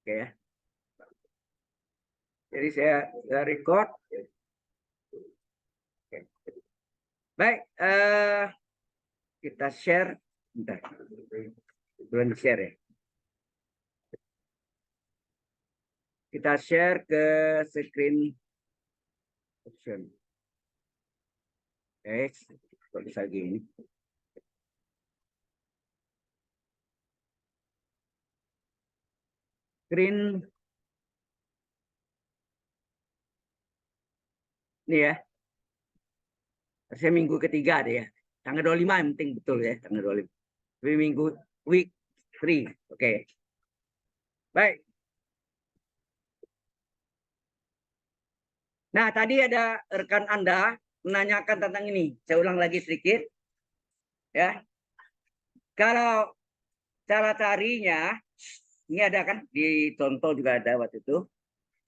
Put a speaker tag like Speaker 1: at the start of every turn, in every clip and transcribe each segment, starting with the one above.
Speaker 1: Oke ya. Jadi saya record. Oke. Baik, kita share. Bentar. Belum share ya. Kita share ke screen option. Kok bisa gini? Screen ini ya. Saya minggu ketiga deh ya. Tanggal 25 yang penting betul ya, tanggal 25. Tapi minggu week 3. Oke. Baik. Nah, tadi ada rekan Anda menanyakan tentang ini. Saya ulang lagi sedikit. Ya. Kalau cara carinya, ini ada kan di contoh juga ada waktu itu.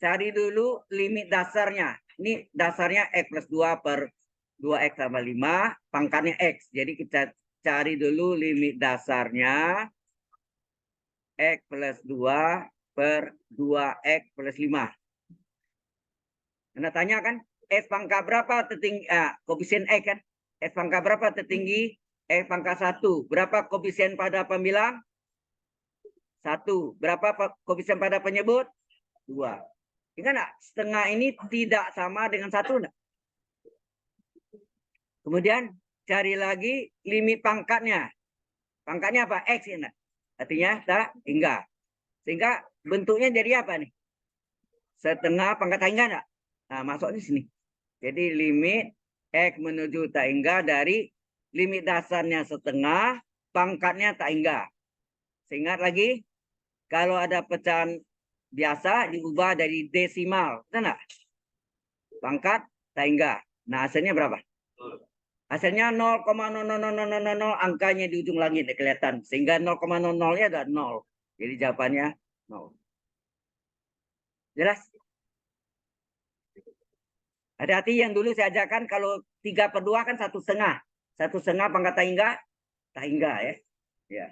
Speaker 1: Cari dulu limit dasarnya. Ini dasarnya X plus 2 per 2X tambah 5, pangkatnya X. Jadi kita cari dulu limit dasarnya X plus 2 per 2X plus 5. Anda tanya kan, X pangkat berapa tertinggi, koefisien X kan? X pangkat berapa tertinggi? X pangkat 1. Berapa koefisien pada pembilang? 1. Berapa koefisien pada penyebut? 2. Ingat nggak? Setengah ini tidak sama dengan 1. Enggak? Kemudian cari lagi limit pangkatnya. Pangkatnya apa? X ya. Artinya tak hingga. Sehingga bentuknya jadi apa nih? Setengah pangkat tak hingga enggak? Nah, masuk di sini. Jadi limit X menuju tak hingga dari limit dasarnya setengah, pangkatnya tak hingga. Ingat lagi, kalau ada pecahan biasa diubah dari desimal. Betul enggak? Pangkat tak hingga. Nah, hasilnya berapa? Hasilnya 0,00000, angkanya di ujung langit kelihatan. Sehingga 0,00-nya adalah 0. Jadi jawabannya 0. Jelas? Hati-hati yang dulu saya ajarkan kalau 3/2 kan 1/2. 1/2 pangkat tak hingga ya. Ya.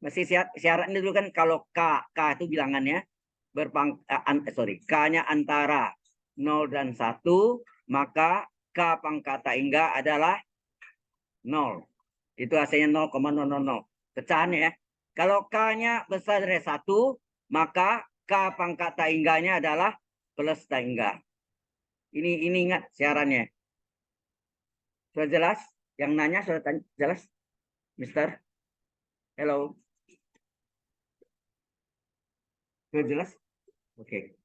Speaker 1: Masih syaratnya dulu kan kalau K itu bilangannya K-nya antara 0 dan 1, maka K pangkat tak hingga adalah 0. Itu hasilnya 0,000. Pecahannya ya. Kalau K-nya besar dari 1, maka K pangkat tak hingganya adalah plus tak hingga. Ini ingat syaratnya. Sudah jelas? Yang nanya sudah jelas? Mister? Hello? Sudah jelas? Oke.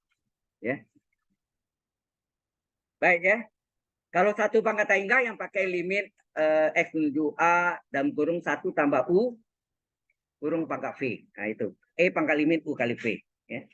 Speaker 1: Ya. Baik ya. Kalau 1 pangkat tak hingga yang pakai limit X menuju A dalam kurung 1 tambah U kurung pangkat V. Nah itu. E pangkat limit U kali V. Ya.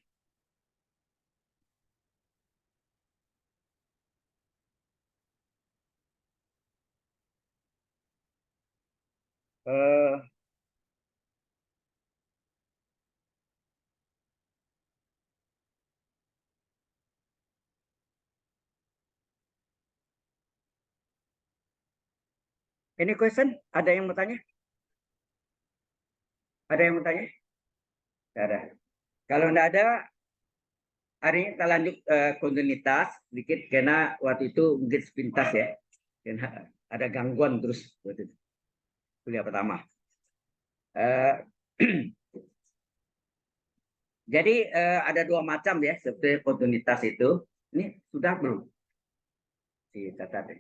Speaker 1: Ini question? Ada yang mau tanya? Ada yang mau tanya? Tidak ada. Kalau tidak ada, hari ini kita lanjut kontinuitas sedikit karena waktu itu mungkin sepintas ya. Karena ada gangguan terus waktu itu. Kuliah pertama. Jadi ada 2 macam ya seperti kontinuitas itu. Ini sudah belum? Dicatat ya.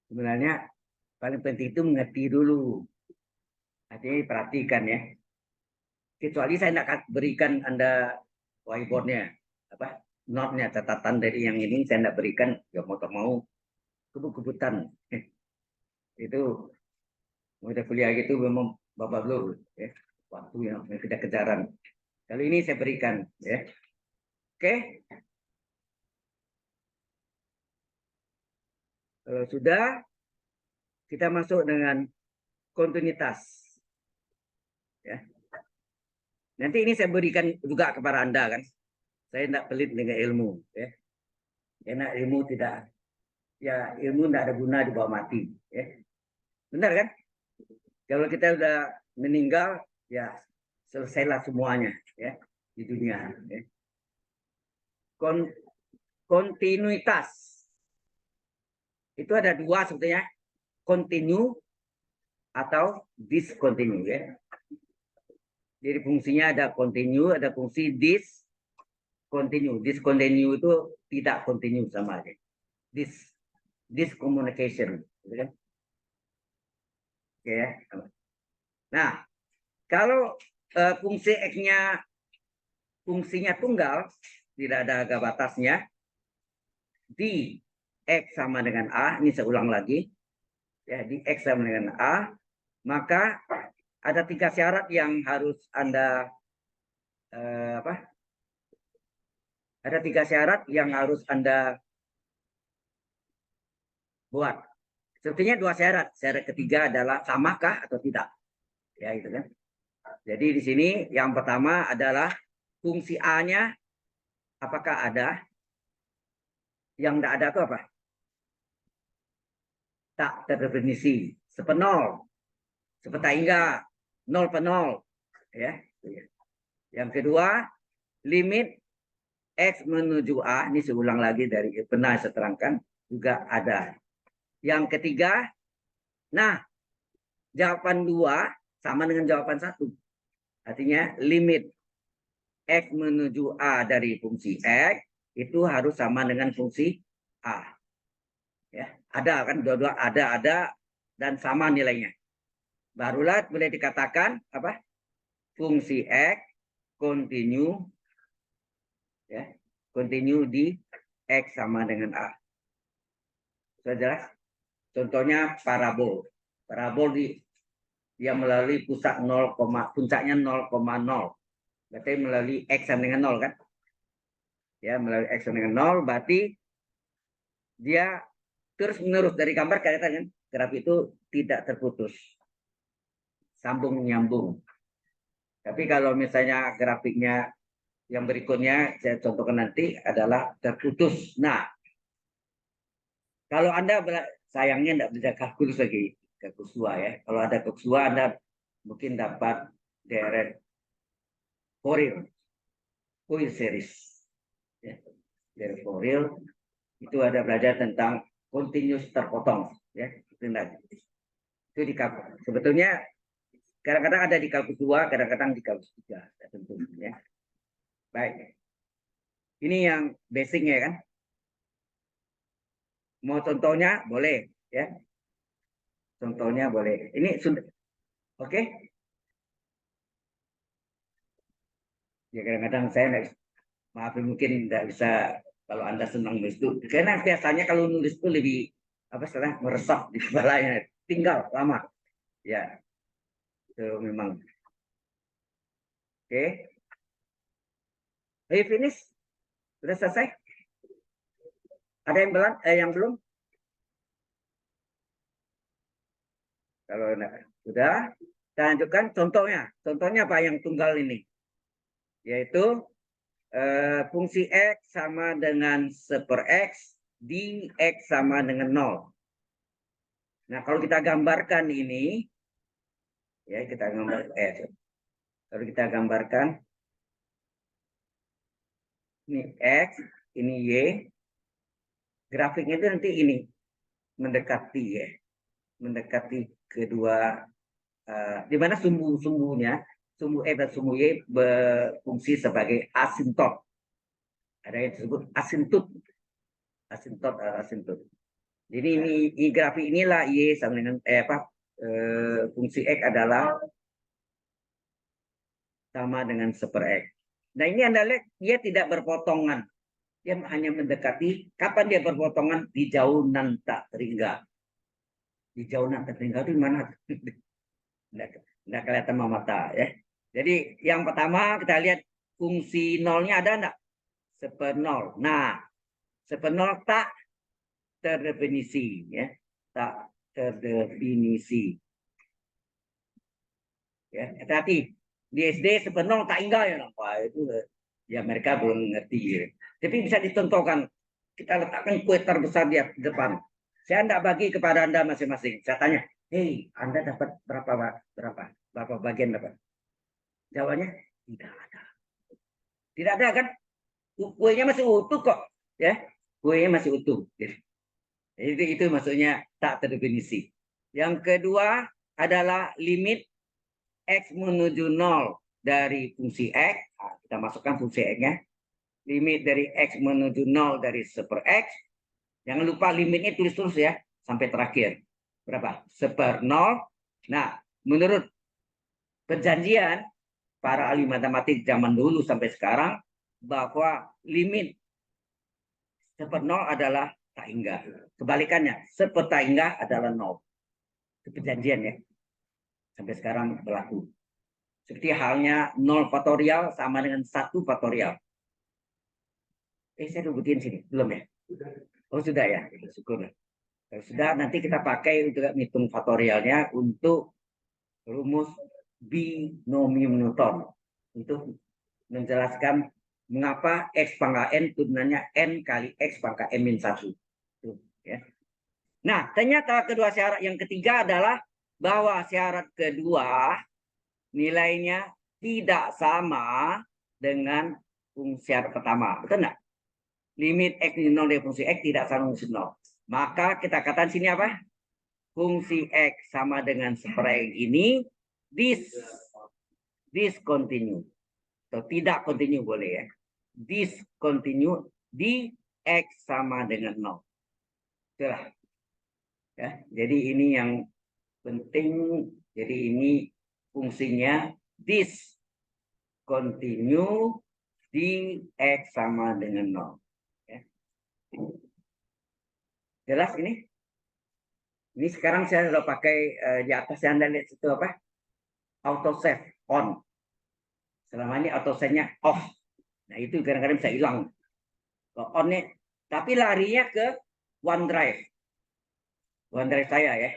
Speaker 1: Sebenarnya paling penting itu mengerti dulu. Artinya perhatikan ya. Kecuali saya tidak berikan Anda whiteboardnya, apa notnya, catatan dari yang ini saya tidak berikan, ya mau tak mau kebut-kebutan. Itu udah kuliah gitu memang babak belur ya, waktu yang kejar-kejaran. Kali ini saya berikan ya. Oke. Kalau sudah, kita masuk dengan kontinuitas. Ya. Nanti ini saya berikan juga kepada Anda kan. Saya tidak pelit dengan ilmu ya. Karena ilmu tidak ada guna di bawah mati ya. Benar kan? Kalau kita udah meninggal ya selesailah semuanya ya di dunia. Ya. Kontinuitas itu ada dua sebetulnya, continue atau discontinue ya. Jadi fungsinya ada continue, ada fungsi discontinue. Discontinue itu tidak continue sama aja. Discommunication, gitu kan? Oke ya. Nah, kalau fungsi X-nya fungsinya tunggal, tidak ada harga batasnya, di X sama dengan A, ini saya ulang lagi, ya di X sama dengan A, maka ada 3 syarat yang harus Anda ada 3 syarat yang harus Anda buat. Sebetulnya 2 syarat. Syarat ketiga adalah samakah atau tidak. Ya, gitu kan. Jadi di sini yang pertama adalah fungsi A-nya apakah ada? Yang tidak ada itu apa? Tak terdefinisi. Sepenol. Seperti enggak. Nol penol. Ya. Yang kedua, limit X menuju A. Ini saya ulang lagi dari pernah saya terangkan. Juga ada. Yang ketiga, nah, jawaban 2 sama dengan jawaban 1. Artinya limit X menuju A dari fungsi X itu harus sama dengan fungsi A. Ya, ada kan, dua-dua ada dan sama nilainya. Barulah boleh dikatakan apa? Fungsi X continue ya, continue di X sama dengan A. Sudah jelas? Contohnya parabol. Parabol dia melalui pusat 0, puncaknya 0,0. Berarti melalui X sama dengan 0 kan? Ya, melalui X sama dengan 0 berarti dia terus menerus dari gambar kelihatan kan? Graf itu tidak terputus. Sambung nyambung. Tapi kalau misalnya grafiknya yang berikutnya saya contohkan nanti adalah terputus. Nah, kalau Anda sayangnya tidak bisa kalkulus lagi, kalkulus 2 ya. Kalau ada kalkulus 2 Anda mungkin dapat deret Fourier series. Ya. Deret Fourier itu ada belajar tentang continuous terpotong ya. Itu di sebetulnya kadang-kadang ada di kalkulus 2, kadang-kadang di kalkulus 3 tentunya. Baik. Ini yang basicnya kan. Mau contohnya boleh ya. Contohnya boleh. Ini sudah oke. Okay? Ya kadang-kadang saya maaf mungkin tidak bisa kalau Anda senang nulis itu. Karena biasanya kalau nulis itu lebih apa setelah meresap di kepalanya, tinggal lama. Ya. Itu memang. Oke. Okay. Are you finish? Sudah selesai? Ada yang belum? Yang belum? Kalau sudah, kita lanjutkan contohnya. Contohnya apa yang tunggal ini? Yaitu fungsi X sama dengan 1/X di X sama dengan 0. Nah, kalau kita gambarkan ini, ya kita kalau kita gambarkan, ini X, ini Y, grafiknya itu nanti ini, mendekati ya, mendekati kedua, di mana sumbu-sumbunya, sumbu X dan sumbu Y berfungsi sebagai asintot. Ada yang disebut asintut. Asintut. Jadi ini grafik inilah Y sama dengan fungsi X adalah sama dengan 1/X. Nah ini Anda lihat dia tidak berpotongan. Dia hanya mendekati. Kapan dia berpotongan? Di jauhan tak terhingga. Di jauhan tak terhingga itu mana? Tidak kelihatan sama mata ya. Jadi yang pertama kita lihat fungsi nolnya ada enggak? 1/0. Nah, 1/0 tak terdefinisi ya. Tak terdefinisi. Ya, hati-hati. Di SD 1/0 tak hingga ya. Wah, itu ya mereka belum ngerti. Ya. Tapi bisa dicontohkan. Kita letakkan kue terbesar di depan. Saya tidak bagi kepada Anda masing-masing. Saya tanya, hei, Anda dapat berapa bagian dapat? Jawabannya tidak ada. Tidak ada kan? Kuenya masih utuh kok, ya. Kuenya masih utuh. Itu maksudnya tak terdefinisi. Yang kedua adalah limit X menuju 0 dari fungsi X. Nah, kita masukkan fungsi X-nya. Limit dari X menuju 0 dari 1 per X. Jangan lupa limitnya tulis terus ya. Sampai terakhir. Berapa? 1 per 0. Nah, menurut perjanjian para ahli matematik zaman dulu sampai sekarang, bahwa limit 1 per 0 adalah tak hingga. Kebalikannya, 1 per tak hingga adalah 0. Itu perjanjian ya. Sampai sekarang berlaku. Seperti halnya 0 faktorial sama dengan 1 faktorial. Saya udah buktiin sini, belum ya? Oh sudah ya, syukur. Kalau sudah, nanti kita pakai untuk menghitung faktorialnya untuk rumus binomium Newton. Untuk menjelaskan mengapa X pangkat N turunannya N kali X pangkat M min 1. Ya. Nah, ternyata kedua syarat yang ketiga adalah bahwa syarat kedua nilainya tidak sama dengan fungsi syarat pertama. Betul nggak? Limit X min 0 dari fungsi X tidak sama dengan fungsi 0. Maka kita katakan sini apa? Fungsi X sama dengan 1 per X ini discontinue. Atau tidak continue boleh ya. Discontinue di X sama dengan 0. Itulah. Ya, jadi ini yang penting. Jadi ini fungsinya discontinue di X sama dengan 0. Ya. Jelas ini? Ini sekarang saya sudah pakai di atas yang Anda lihat itu apa? Auto save on. Selama ini auto save-nya off. Nah itu kadang-kadang bisa hilang. On-nya, tapi larinya ke OneDrive. OneDrive saya ya.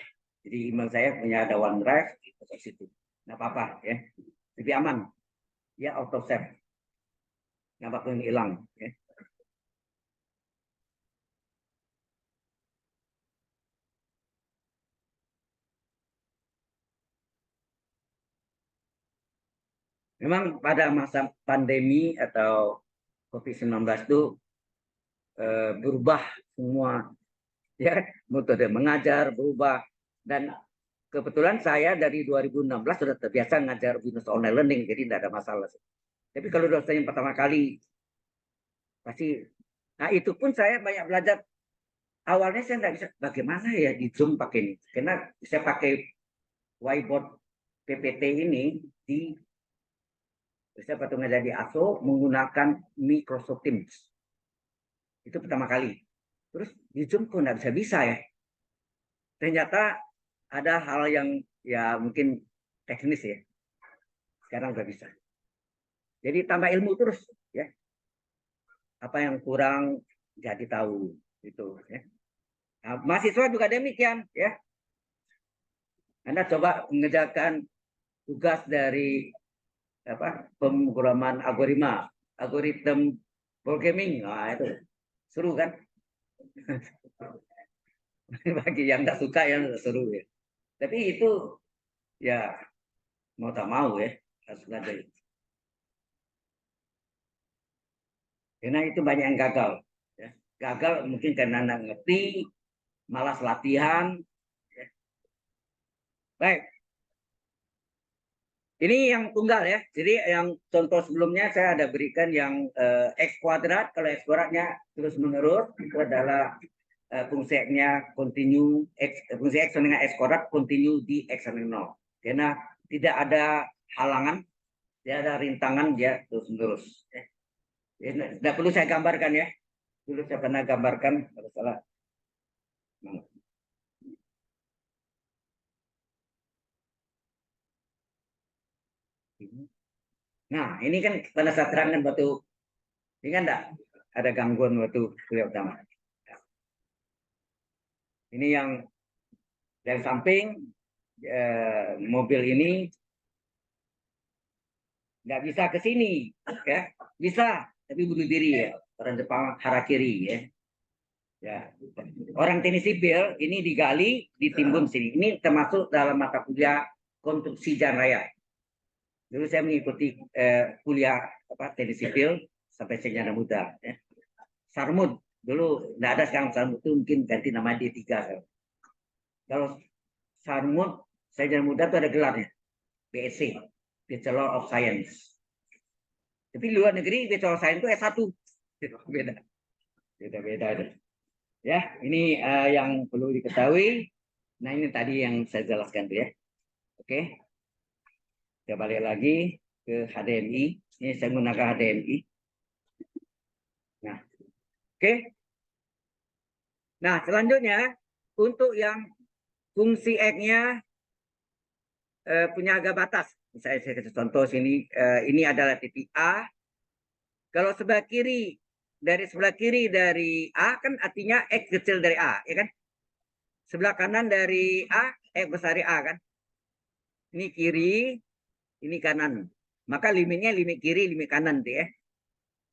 Speaker 1: Jadi email saya punya ada OneDrive di situ. Nggak apa-apa ya. Lebih aman. Ya auto save. Nggak bakal hilang. Ya. Memang pada masa pandemi atau COVID-19 itu berubah semua ya, metode mengajar berubah, dan kebetulan saya dari 2016 sudah terbiasa ngajar business online learning, jadi tidak ada masalah. Tapi kalau dosen yang pertama kali pasti, nah itu pun saya banyak belajar. Awalnya saya nggak bisa bagaimana ya di Zoom pakai ini, karena saya pakai whiteboard PPT ini di saya waktu ngajar di ASO menggunakan Microsoft Teams. Itu pertama kali. Terus di Zoom kok nggak bisa ya. Ternyata ada hal yang ya mungkin teknis ya. Sekarang nggak bisa. Jadi tambah ilmu terus ya. Apa yang kurang jadi tahu gitu ya. Nah, mahasiswa juga demikian ya. Anda coba mengerjakan tugas dari apa pemrograman algoritma programming, nah itu seru kan. Bagi yang nggak suka yang seru ya. Tapi itu ya mau tak mau ya harus belajar. Karena itu banyak yang gagal. Ya. Gagal mungkin karena nggak ngerti, malas latihan. Ya. Baik. Ini yang tunggal ya. Jadi yang contoh sebelumnya saya ada berikan yang X kuadrat. Kalau X kuadratnya terus menerus itu adalah fungsi X-nya continue, fungsi X dengan X kuadrat continue di X sama 0. Karena tidak ada halangan, tidak ada rintangan, dia terus menerus. Tidak perlu saya gambarkan ya. Dulu saya pernah gambarkan kalau salah. Nah, ini kan pada saat terangkan batu, ini kan enggak ada gangguan batu kuliah utama. Ini yang dari samping mobil ini nggak bisa ke sini, ya bisa, tapi bunuh diri ya. Orang Jepang harakiri ya. Ya, orang teknik sipil ini digali, ditimbun sini. Ini termasuk dalam mata kuliah konstruksi jalan raya. Dulu saya mengikuti kuliah teknik sipil sampai sarjana muda. Ya. Sarmud dulu nggak ada, sekarang Sarmud itu mungkin ganti nama D3. Kalau Sarmud sarjana muda itu ada gelarnya, BSc, Bachelor of Science. Tapi di luar negeri Bachelor of Science itu S1. Beda. Beda-beda. Ya, ini yang perlu diketahui. Nah, ini tadi yang saya jelaskan tuh ya. Oke. Kita balik lagi ke HDMI. Ini saya menggunakan HDMI. Nah, oke. Nah, selanjutnya untuk yang fungsi X-nya punya agak batas. Misalnya saya kasih contoh sini, ini adalah titik A. Kalau sebelah kiri dari A kan artinya X kecil dari A, ya kan? Sebelah kanan dari A, X besar dari A kan? Ini kiri, ini kanan. Maka limitnya limit kiri, limit kanan tuh ya.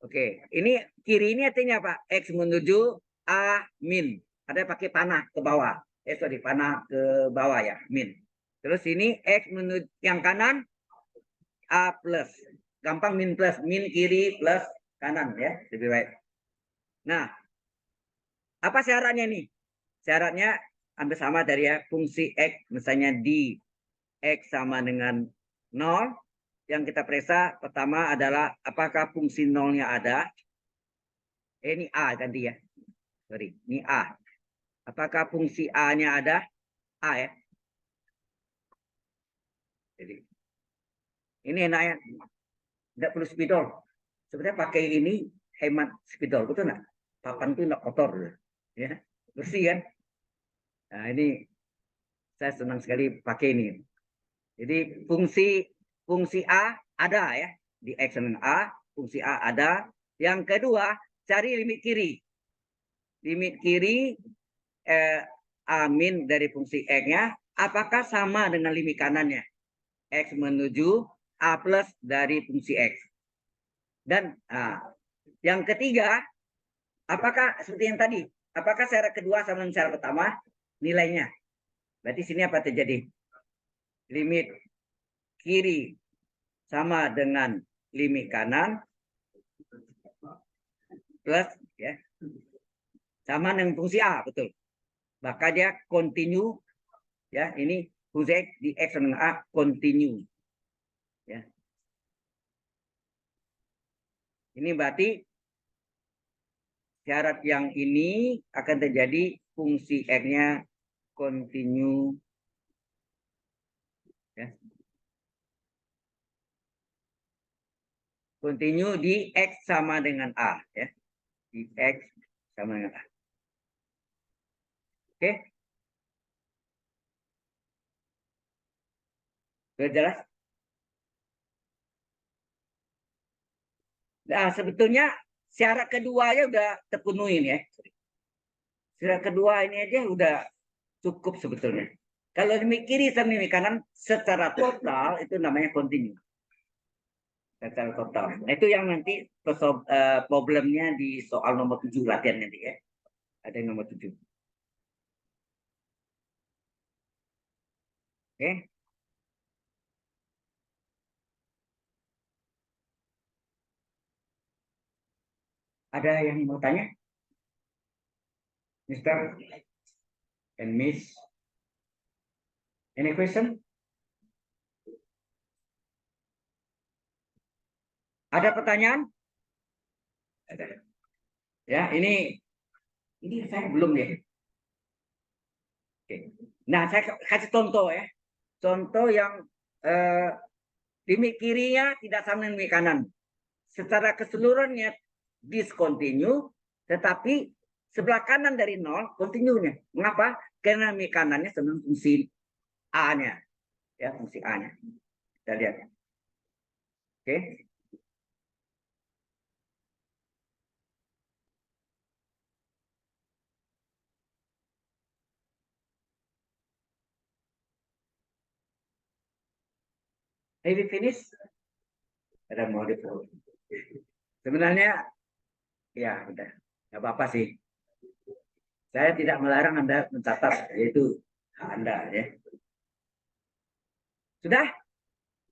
Speaker 1: Oke, ini kiri ini artinya apa? X menuju A min. Ada pakai panah ke bawah. Sorry, panah ke bawah ya, min. Terus ini X menuju yang kanan A plus. Gampang min plus. Min kiri plus kanan ya, lebih baik. Nah, apa syaratnya nih? Syaratnya hampir sama dari ya, fungsi X misalnya di X sama dengan 0. Yang kita periksa pertama adalah apakah fungsi nolnya ada. Ini A ganti ya. Sorry, ini A. Apakah fungsi A-nya ada? A ya. Jadi ini enaknya tidak perlu spidol. Sebenarnya pakai ini hemat spidol, betul nggak? Papan itu nggak kotor, ya bersih kan? Nah ini saya senang sekali pakai ini. Jadi fungsi A ada ya di X dengan A, fungsi A ada. Yang kedua cari limit kiri. Limit kiri A min dari fungsi X-nya apakah sama dengan limit kanannya? X menuju A plus dari fungsi X. Dan yang ketiga, apakah seperti yang tadi, apakah syarat kedua sama dengan syarat pertama nilainya? Berarti sini apa terjadi? Limit kiri sama dengan limit kanan plus ya sama dengan fungsi A, betul. Maka dia continue ya, ini fungsi X di X sama dengan A continue. Ya. Ini berarti syarat yang ini akan terjadi fungsi X-nya continue ya. Continue di X sama dengan A ya. Di X sama dengan A. Oke? Sudah jelas? Nah, sebetulnya syarat keduanya udah terpenuhi ya. Syarat kedua ini aja udah cukup sebetulnya. Kalau limit kiri sama limit kanan secara total itu namanya continue. Secara total. Nah, itu yang nanti problemnya di soal nomor 7 latihan nanti ya. Ada yang nomor 7. Oke. Ada yang mau tanya? Mister and Miss? Any question? Ada pertanyaan? Ada. Ya, ini saya belum ya. Oke. Nah, saya kasih contoh ya. Contoh yang limit kirinya tidak sama dengan limit kanan. Secara keseluruhannya discontinue, tetapi sebelah kanan dari nol continue-nya. Mengapa? Karena limit kanannya sama fungsi A-nya. Ya, fungsi A-nya. Kita lihat. Oke. Maybe finish? Ada mau di sebenarnya ya udah nggak apa-apa sih. Saya tidak melarang Anda mencatat, yaitu hak Anda ya. Sudah?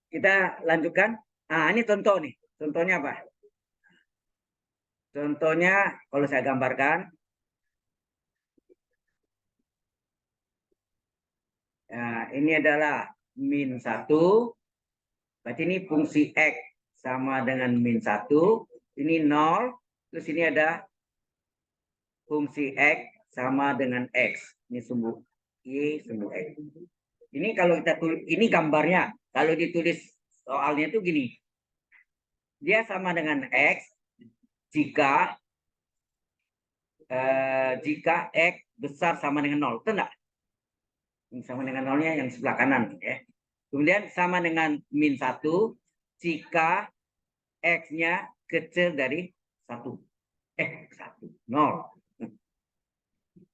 Speaker 1: kita lanjutkan. Nah, ini contoh nih. Contohnya apa? Contohnya kalau saya gambarkan. Nah, ini adalah min 1. Berarti ini fungsi X sama dengan min 1. Ini 0. Terus ini ada fungsi X sama dengan X. Ini sumbu Y, sumbu X. Ini kalau kita tulis, ini gambarnya. Kalau ditulis soalnya itu gini. Dia sama dengan X jika X besar sama dengan 0. Itu enggak? Sama dengan nolnya yang sebelah kanan. Ya. Kemudian sama dengan min 1 jika X-nya kecil dari 1. 1. 0.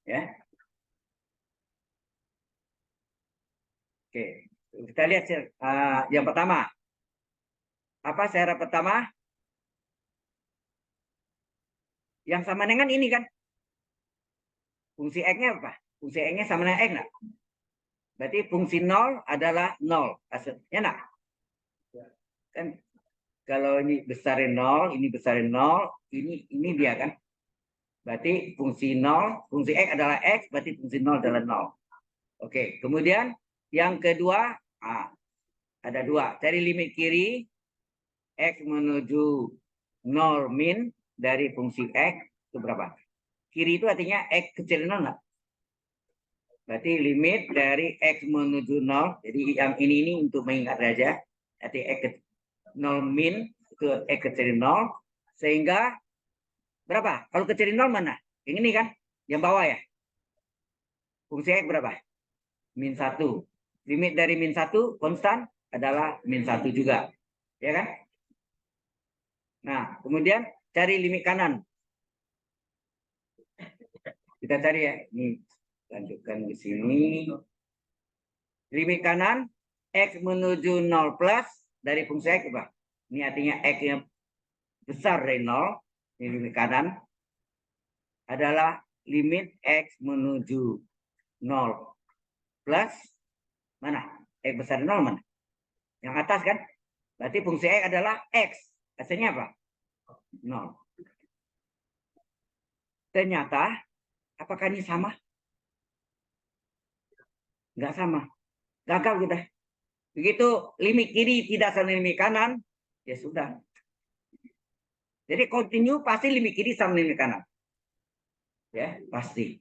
Speaker 1: Ya. Oke. Kita lihat yang pertama. Apa syarat pertama? Yang sama dengan ini kan? Fungsi X-nya apa? Fungsi X-nya sama dengan X enggak? Berarti fungsi 0 adalah 0. Ya enggak? Kan kalau ini besarin 0, ini besarin 0, ini dia kan? Berarti fungsi 0, fungsi X adalah X, berarti fungsi 0 adalah 0. Oke, kemudian yang kedua, ada dua. Cari limit kiri, X menuju 0 min dari fungsi X, itu berapa? Kiri itu artinya X kecil 0 enggak? Berarti limit dari X menuju 0, jadi yang ini untuk mengingat saja, arti X 0 min ke X kecil 0, sehingga berapa? Kalau kecil 0 mana? Yang ini kan? Yang bawah ya? Fungsi X berapa? Min 1. Limit dari min 1 konstan adalah min 1 juga. Ya kan? Nah, kemudian cari limit kanan. Kita cari ya. Ini lanjutkan di sini. Limit kanan X menuju 0 plus dari fungsi X apa? Ini artinya X yang besar dari 0. Ini limit kanan adalah limit X menuju 0 plus mana? X besar 0 mana? Yang atas kan? Berarti fungsi X adalah X. Hasilnya apa? 0. Ternyata, apakah ini sama? Enggak sama. Gagal kita. Begitu limit kiri tidak sama limit kanan, ya sudah. Jadi continue pasti limit kiri sama limit kanan. Ya, pasti.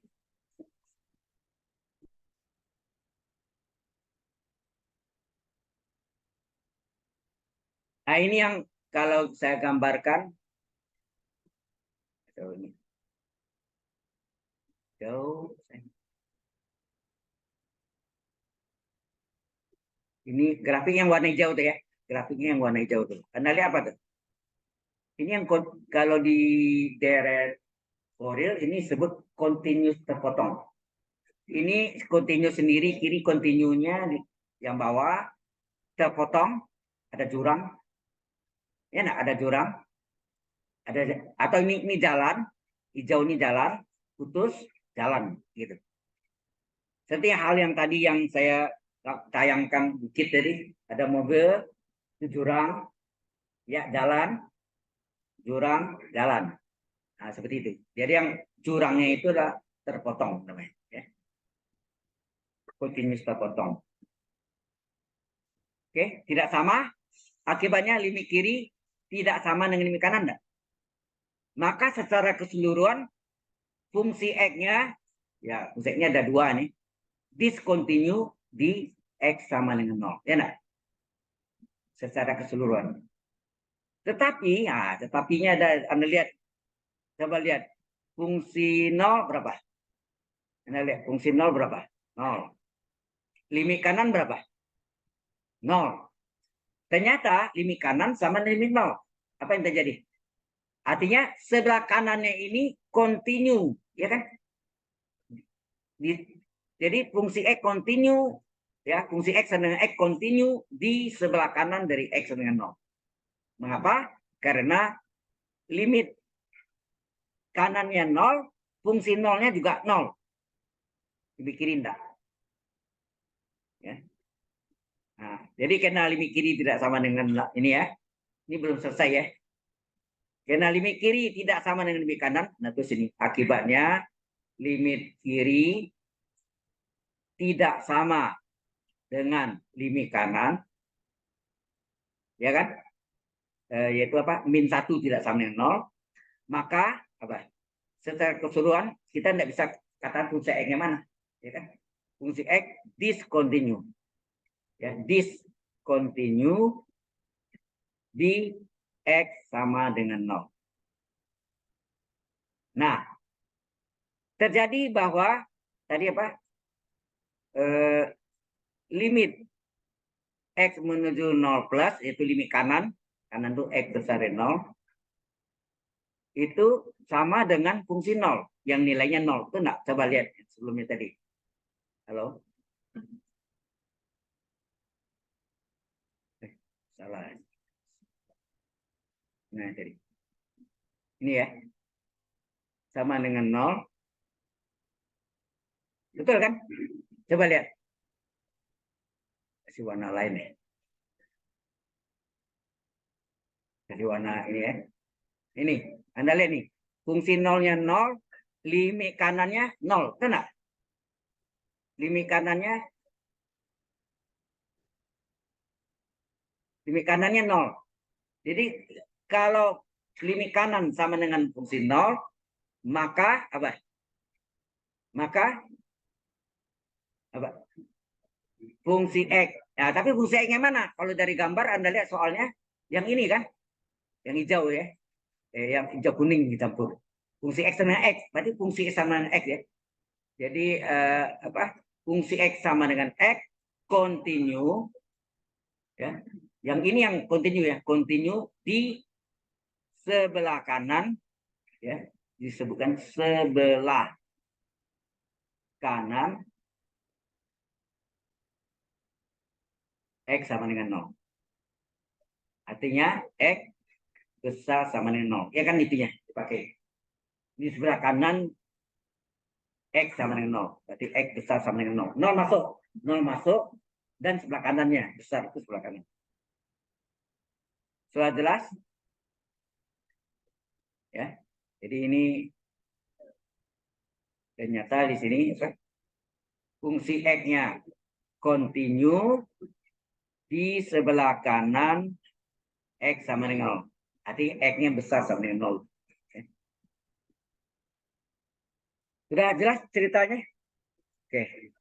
Speaker 1: Nah, ini yang kalau saya gambarkan. Ini grafik yang warna hijau tuh ya. Grafiknya yang warna hijau tuh. Anda lihat apa tuh? Ini yang kalau di deret Fourier ini disebut continuous terpotong. Ini continuous sendiri, kiri continuenya yang bawah terpotong, ada jurang. Ya, nah, ada jurang. Ada atau ini jalan, hijau ini jalan, putus jalan gitu. Seperti hal yang tadi yang saya tayangkan dikit tadi, ada mobil, jurang, ya jalan, jurang, jalan. Nah, seperti itu. Jadi yang jurangnya itu adalah terpotong namanya. Ya. Continuous terpotong. Oke, tidak sama. Akibatnya limit kiri tidak sama dengan limit kanan. Enggak? Maka secara keseluruhan fungsi X-nya, ya fungsi X-nya ada dua nih. Discontinue di X sama dengan 0. Ya enggak? Secara keseluruhan. Tetapi, tetapinya ada, Anda lihat. Coba lihat. Fungsi 0 berapa? Anda lihat, fungsi 0 berapa? 0. Limit kanan berapa? 0. Ternyata limit kanan sama limit 0. Apa yang terjadi? Artinya sebelah kanannya ini continue, ya kan? Jadi fungsi X continue, ya fungsi X dengan X continue di sebelah kanan dari X dengan 0. Mengapa? Karena limit kanannya 0, fungsi 0-nya juga 0. Dipikirin enggak? Ya. Nah, jadi karena limit kiri tidak sama dengan ini ya. Ini belum selesai ya. Karena limit kiri tidak sama dengan limit kanan. Nah, terus ini akibatnya limit kiri tidak sama dengan limit kanan, ya kan? Yaitu apa? -1 tidak sama dengan 0. Maka apa? Secara keseluruhan kita tidak bisa katakan fungsi x-nya mana, ya kan? Fungsi x discontinue, ya, discontinue di x sama dengan 0. Nah, terjadi bahwa tadi apa? Limit x menuju 0 plus, yaitu limit kanan itu x besar dari 0, itu sama dengan fungsi 0 yang nilainya 0. Itu enggak? Coba lihat sebelumnya tadi. Halo? Salah. Nah, jadi ini ya. Sama dengan 0. Betul kan? Coba lihat. Kasih warna lain ya. Kasih warna ini ya. Ini, Anda lihat nih. Fungsi 0-nya 0, limit kanannya 0. Betul enggak? Limit kanannya 0. Jadi kalau limit kanan sama dengan fungsi 0, maka apa? Maka apa? Fungsi x. Nah, tapi fungsi x-nya mana? Kalau dari gambar Anda lihat soalnya yang ini kan, yang hijau ya, yang hijau kuning dicampur. Fungsi x sama x, berarti fungsi x sama dengan x ya. Jadi apa? Fungsi x sama dengan x continue, ya. Yang ini yang continue ya, continue di sebelah kanan, ya, disebutkan sebelah kanan x sama dengan 0. Artinya x besar sama dengan 0. Ya kan intinya dipakai. Di sebelah kanan x sama dengan 0. Berarti x besar sama dengan 0. 0 masuk. 0 masuk. Dan sebelah kanannya besar itu sebelah kanan. Sudah jelas? Ya. Jadi ini ternyata di sini fungsi x-nya continue di sebelah kanan x sama dengan 0. Arti x-nya besar sama dengan 0. Sudah jelas ceritanya? Oke.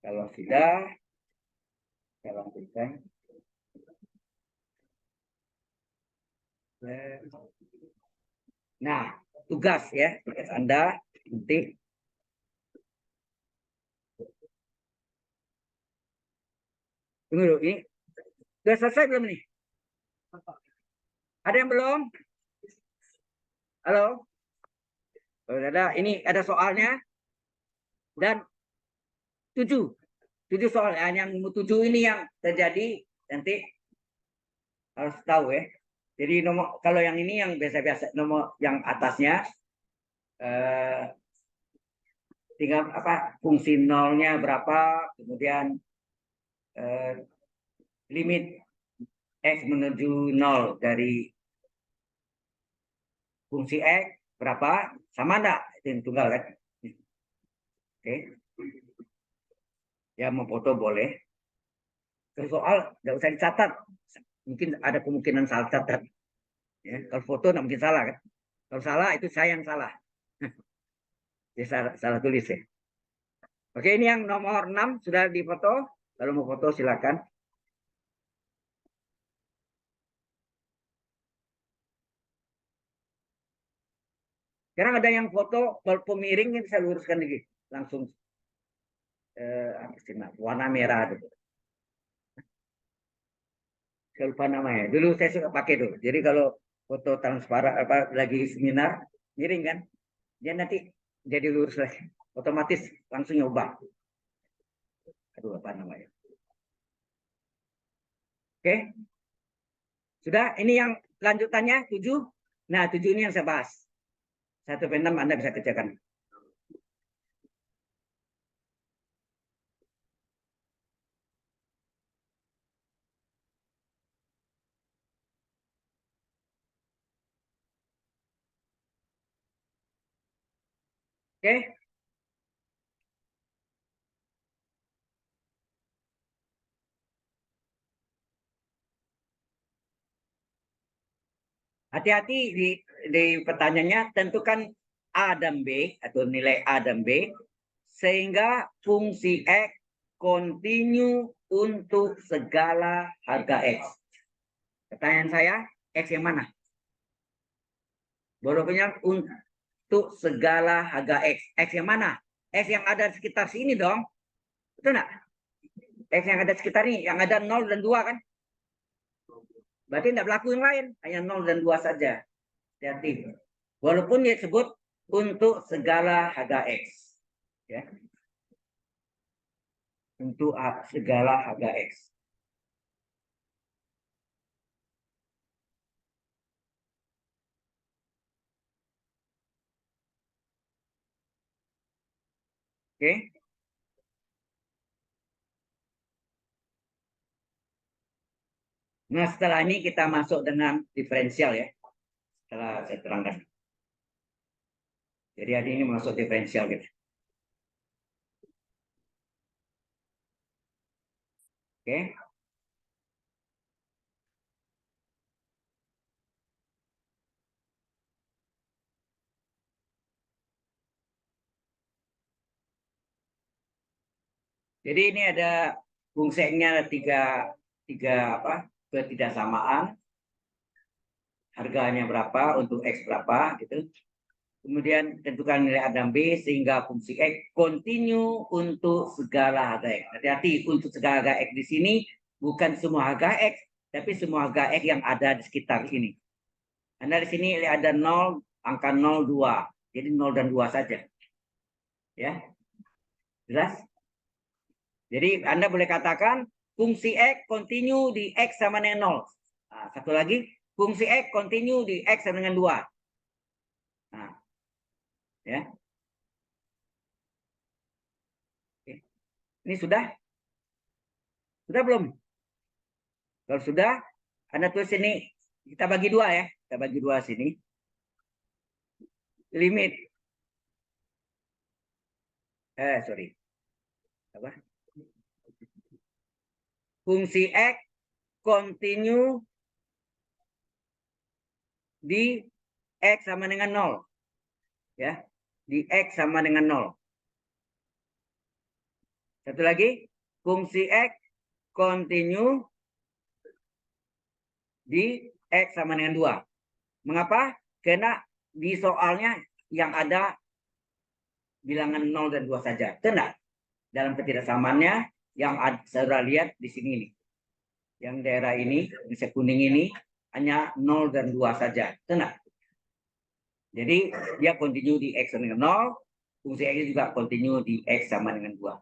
Speaker 1: Kalau sudah, kita lanjutkan. Nah, tugas ya, tugas Anda nanti. Tunggu dulu, ini sudah selesai belum nih? Ada yang belum? Halo? Ada, ini ada soalnya dan 7 soal. Yang 7 ini yang terjadi nanti harus tahu ya. Jadi nomor kalau yang ini yang biasa-biasa, nomor yang atasnya tinggal apa fungsi nolnya berapa, kemudian limit x menuju 0 dari fungsi x berapa, sama enggak? Itu yang tunggal kan. Oke. Ya mau foto boleh. Kalau soal nggak usah dicatat. Mungkin ada kemungkinan salah catat. Ya, kalau foto nggak mungkin salah kan. Kalau salah itu saya yang salah. Ya, salah tulis ya. Oke, ini yang nomor 6 sudah difoto. Kalau mau foto silakan. Sekarang ada yang foto pemiring ini saya luruskan lagi langsung warna merah itu. Saya lupa namanya. Dulu saya suka pakai dulu. Jadi kalau foto transparan apa lagi seminar miring kan, dia nanti jadi lurus lagi. Otomatis langsung nyoba. Aduh apa namanya? Oke, sudah. Ini yang lanjutannya 7. Nah 7 ini yang saya bahas. 1/6 Anda bisa kerjakan. Oke. Hati-hati di pertanyaannya, tentukan A dan B atau nilai A dan B sehingga fungsi X kontinu untuk segala harga X. Pertanyaan saya, X yang mana? Bodohnya untuk segala harga X. X yang mana? X yang ada di sekitar sini dong. Betul nggak? X yang ada di sekitar ini, yang ada 0 dan 2 kan? Berarti tidak berlaku yang lain, hanya 0 dan 2 saja. Hati-hati. Walaupun dia sebut untuk segala harga X. Ya. Untuk segala harga X. Oke. Nah, setelah ini kita masuk dengan diferensial ya. Setelah saya terangkan. Jadi hari ini masuk diferensial gitu. Oke. Jadi ini ada fungsinya tiga apa? Ketidaksamaan. Harganya berapa untuk X berapa gitu. Kemudian tentukan nilai A dan B sehingga fungsi X kontinu untuk segala harga X. Hati-hati, untuk segala harga X di sini bukan semua harga X, tapi semua harga X yang ada di sekitar ini. Anda di sini ada 0, angka 0, 2. Jadi 0 dan 2 saja. Ya. Jelas? Jadi Anda boleh katakan fungsi X kontinu di X sama dengan 0. Nah, satu lagi, fungsi X kontinu di X sama dengan 2. Nah, ya. Ini sudah? Sudah belum? Kalau sudah, Anda tulis sini. Kita bagi dua ya. Kita bagi dua sini. Limit. Sorry. Apa? Fungsi X kontinu di X sama dengan 0. Ya. Di X sama dengan 0. Satu lagi. Fungsi X kontinu di X sama dengan 2. Mengapa? Karena di soalnya yang ada bilangan 0 dan 2 saja. Tenang. Dalam ketidaksamaannya yang saudara lihat di sini nih. Yang daerah ini, bisa kuning ini, hanya 0 dan 2 saja. Tenang. Jadi dia kontinu di X sama dengan 0. Fungsi X juga kontinu di X sama dengan 2.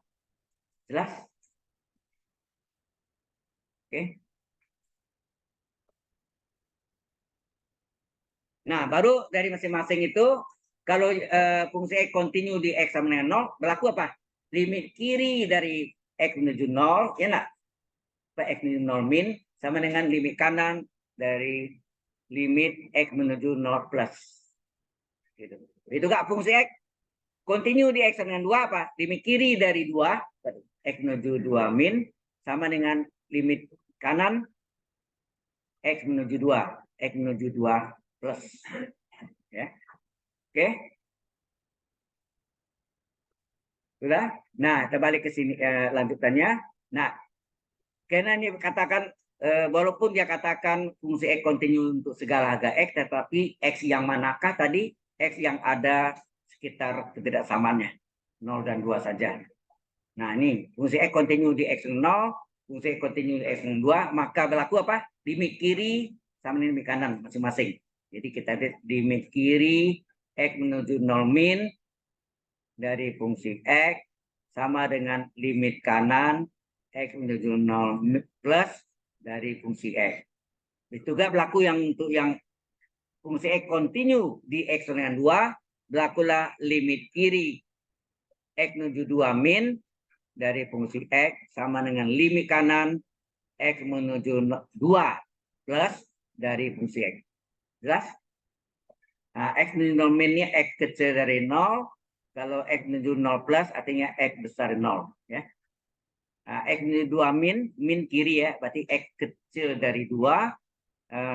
Speaker 1: Jelas? Oke. Nah, baru dari masing-masing itu, kalau fungsi X kontinu di X sama dengan 0, berlaku apa? Limit kiri dari X menuju 0, ya enggak? X menuju 0 min, sama dengan limit kanan dari limit X menuju 0 plus. Gitu. Itu enggak fungsi X kontinu di X sama dengan 2 apa? Limit kiri dari 2, X menuju 2 min, sama dengan limit kanan X menuju 2, X menuju 2 plus. Ya. Oke. Sudah? Nah, kita balik ke sini lanjutannya. Nah, karena ini katakan walaupun dia katakan fungsi X kontinu untuk segala harga X, tetapi X yang manakah tadi? X yang ada sekitar ketidaksamaannya. 0 dan 2 saja. Nah, ini fungsi X kontinu di X 0, fungsi X kontinu di X 2, maka berlaku apa? Limit kiri sama dengan limit kanan masing-masing. Jadi kita lihat limit kiri X menuju 0 min dari fungsi X sama dengan limit kanan X menuju 0 plus dari fungsi X. Itu juga berlaku yang untuk yang fungsi X kontinu di X dengan 2, berlakulah limit kiri X menuju 2 min dari fungsi X sama dengan limit kanan X menuju 2 plus dari fungsi X. Jelas? Nah, X menuju 0 min ini X kecil dari 0, Kalau X menuju 0 plus artinya X besar 0. Ya. Nah, X menuju 2 min kiri ya. Berarti X kecil dari 2.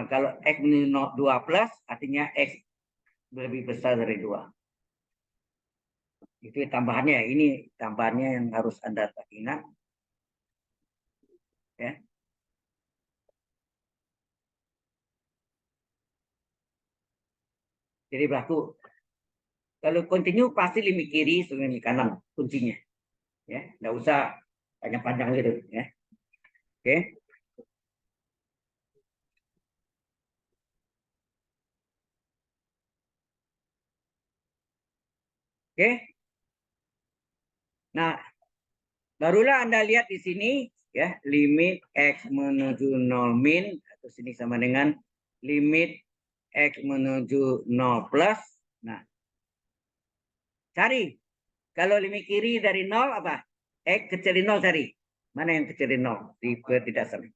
Speaker 1: Kalau X menuju 2 plus artinya X lebih besar dari 2. Itu tambahannya. Ini tambahannya yang harus Anda ingat. Ya. Jadi berlaku. Kalau continue pasti limit kiri, limit kanan kuncinya. Ya, nggak usah panjang-panjang gitu. Ya, oke. Oke. Nah, barulah Anda lihat di sini ya, limit X menuju 0 min atau sini sama dengan limit X menuju 0 plus. Nah, cari kalau limit kiri dari 0 apa? X kecil dari 0 cari. Mana yang kecil dari 0? Di ketidaksamaan.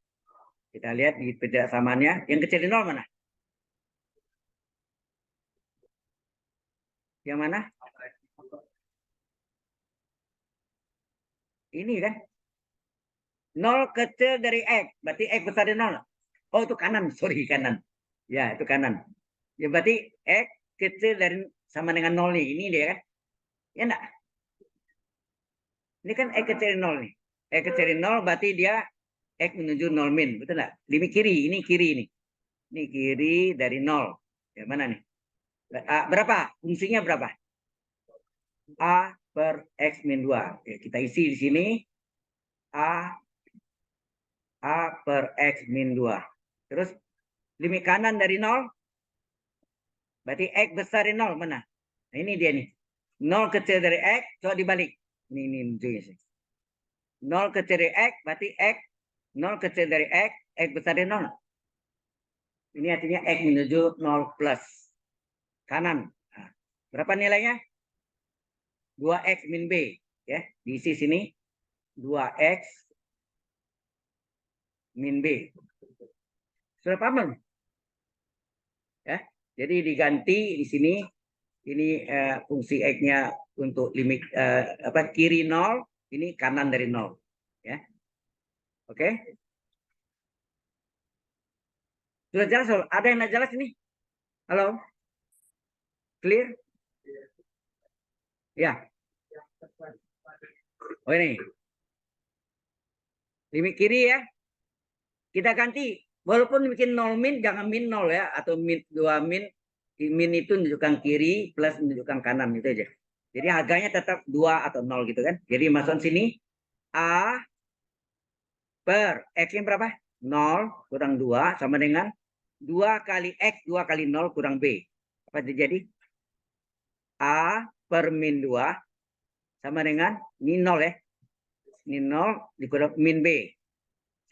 Speaker 1: Kita lihat di ketidaksamaannya. Yang kecil dari 0 mana? Yang mana? Ini kan. 0 kecil dari X. Berarti X besar dari 0. Oh, itu kanan. Sorry, kanan. Ya, itu kanan. Ya, berarti X kecil dari sama dengan 0 nih. Ini dia kan. Ya enggak? Ini kan X kecil dari 0 nih. X kecil dari 0 berarti dia X menuju 0 min. Betul enggak? Limit kiri. Ini kiri ini. Ini kiri dari 0. Ya, mana nih? Berapa? Fungsinya berapa? A per X min 2. Oke, kita isi di sini. A per X min 2. Terus limit kanan dari 0. Berarti X besar dari 0 mana? Nah, ini dia nih. 0 kecil dari X. Coba dibalik. Ini ujungnya sih. 0 kecil dari X. Berarti X. 0 kecil dari X. X besar dari 0. Ini artinya X menuju 0 plus. Kanan. Nah, berapa nilainya? 2X min B. Ya, diisi sini. 2X min B. Sudah paham belum? Ya, jadi diganti di sini. Ini fungsi X-nya untuk limit kiri 0. Ini kanan dari 0. Ya. Oke. Sudah jelas? Ada yang tidak jelas ini? Halo? Clear? Ya. Oh ini. Limit kiri ya. Kita ganti. Walaupun bikin 0 min, jangan min 0 ya. Atau min 2 min. Min itu menunjukkan kiri plus menunjukkan kanan. Gitu aja. Jadi harganya tetap 2 atau 0 gitu kan. Jadi masuk sini. A per X-nya berapa? 0 kurang 2 sama dengan 2 kali X, 2 kali 0 kurang B. Apa terjadi? A per min 2 sama dengan ini 0 ya. Ini 0 dikurang min B.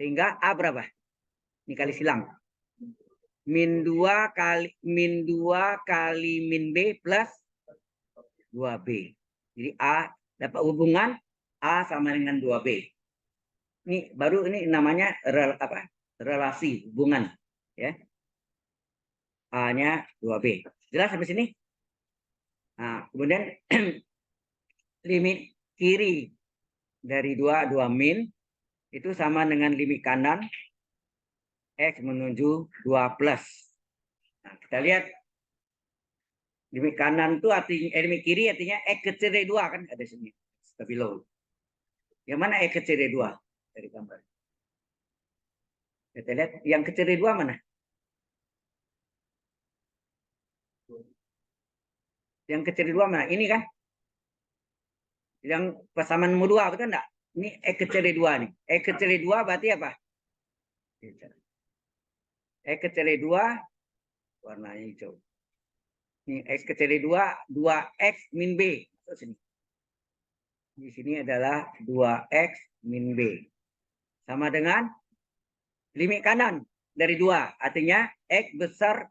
Speaker 1: Sehingga A berapa? Ini kali silang. Min 2 kali min B plus 2B. Jadi A dapat hubungan A sama dengan 2B. Ini baru ini namanya relasi hubungan ya. A-nya 2B. Jelas sampai sini? Nah, kemudian limit kiri dari 2 min itu sama dengan limit kanan X menuju 2 plus. Nah, kita lihat limit kanan itu artinya limit kiri artinya X kecil dari 2 kan ada sini. Below. Yang mana X kecil dari 2 dari gambar? Kita lihat yang kecil dari 2 mana? Yang kecil dari 2 mana? Ini kan? Yang persamaan nomor 2 betul enggak? Ini X kecil dari 2 nih. X kecil dari 2 berarti apa? X kecil dari 2 warna hijau. Ini X kecil dari 2, 2X min B. Di sini adalah 2X min B. Sama dengan limit kanan dari 2. Artinya X besar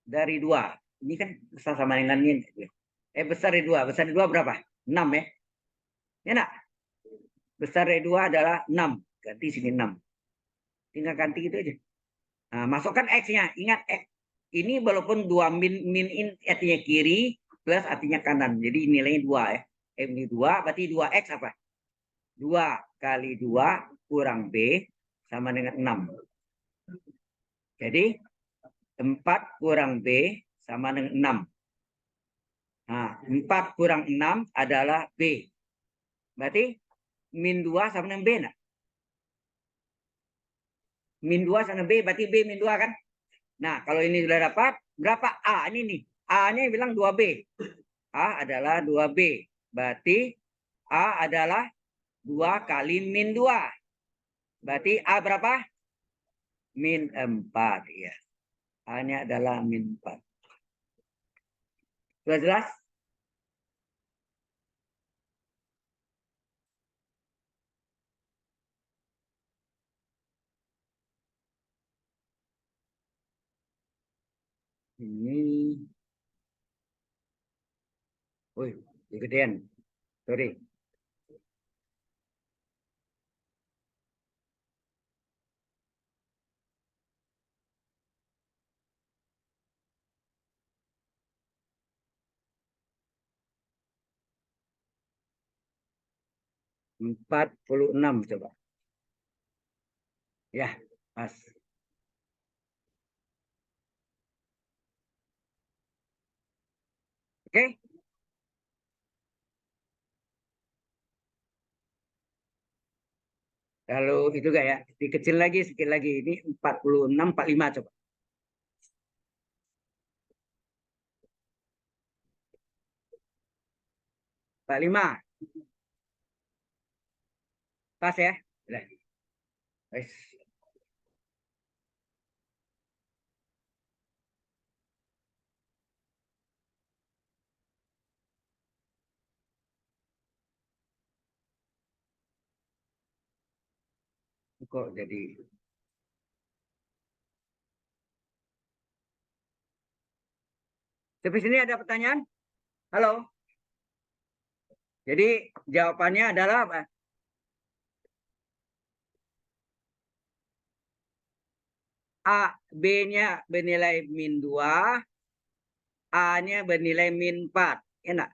Speaker 1: dari 2. Ini kan besar sama dengan ini. X besar dari 2. Besar dari 2 berapa? 6 ya. Ya enggak? Besar dari 2 adalah 6. Ganti sini 6. Tinggal ganti gitu aja. Nah, masukkan X-nya. Ingat X. Ini walaupun 2 min in artinya kiri. plus artinya kanan. Jadi nilainya 2 ya. Ini 2, berarti 2X apa? 2 kali 2 kurang B sama dengan 6. Jadi 4 kurang B sama dengan 6. Nah, 4 kurang 6 adalah B. Berarti min 2 sama dengan B. Nah. Min 2 sama B, berarti B min 2 kan? Nah, kalau ini sudah dapat, berapa A? Ini nih. A-nya bilang 2B. A adalah 2B. Berarti A adalah 2 kali min 2. Berarti A berapa? Min 4. Ya. A-nya adalah min 4. Sudah jelas? Ini. Woi, kegedean. Sorry. Empat puluh enam coba. Ya, pas. Oke. Kalau itu enggak ya, dikecil lagi sedikit lagi. Ini 46, 45 coba. 45. Pas ya. Udah. Wes. Kok jadi. Sampai sini ada pertanyaan? Halo. Jadi jawabannya adalah apa? A, B-nya bernilai min 2, A-nya bernilai min 4. Enak.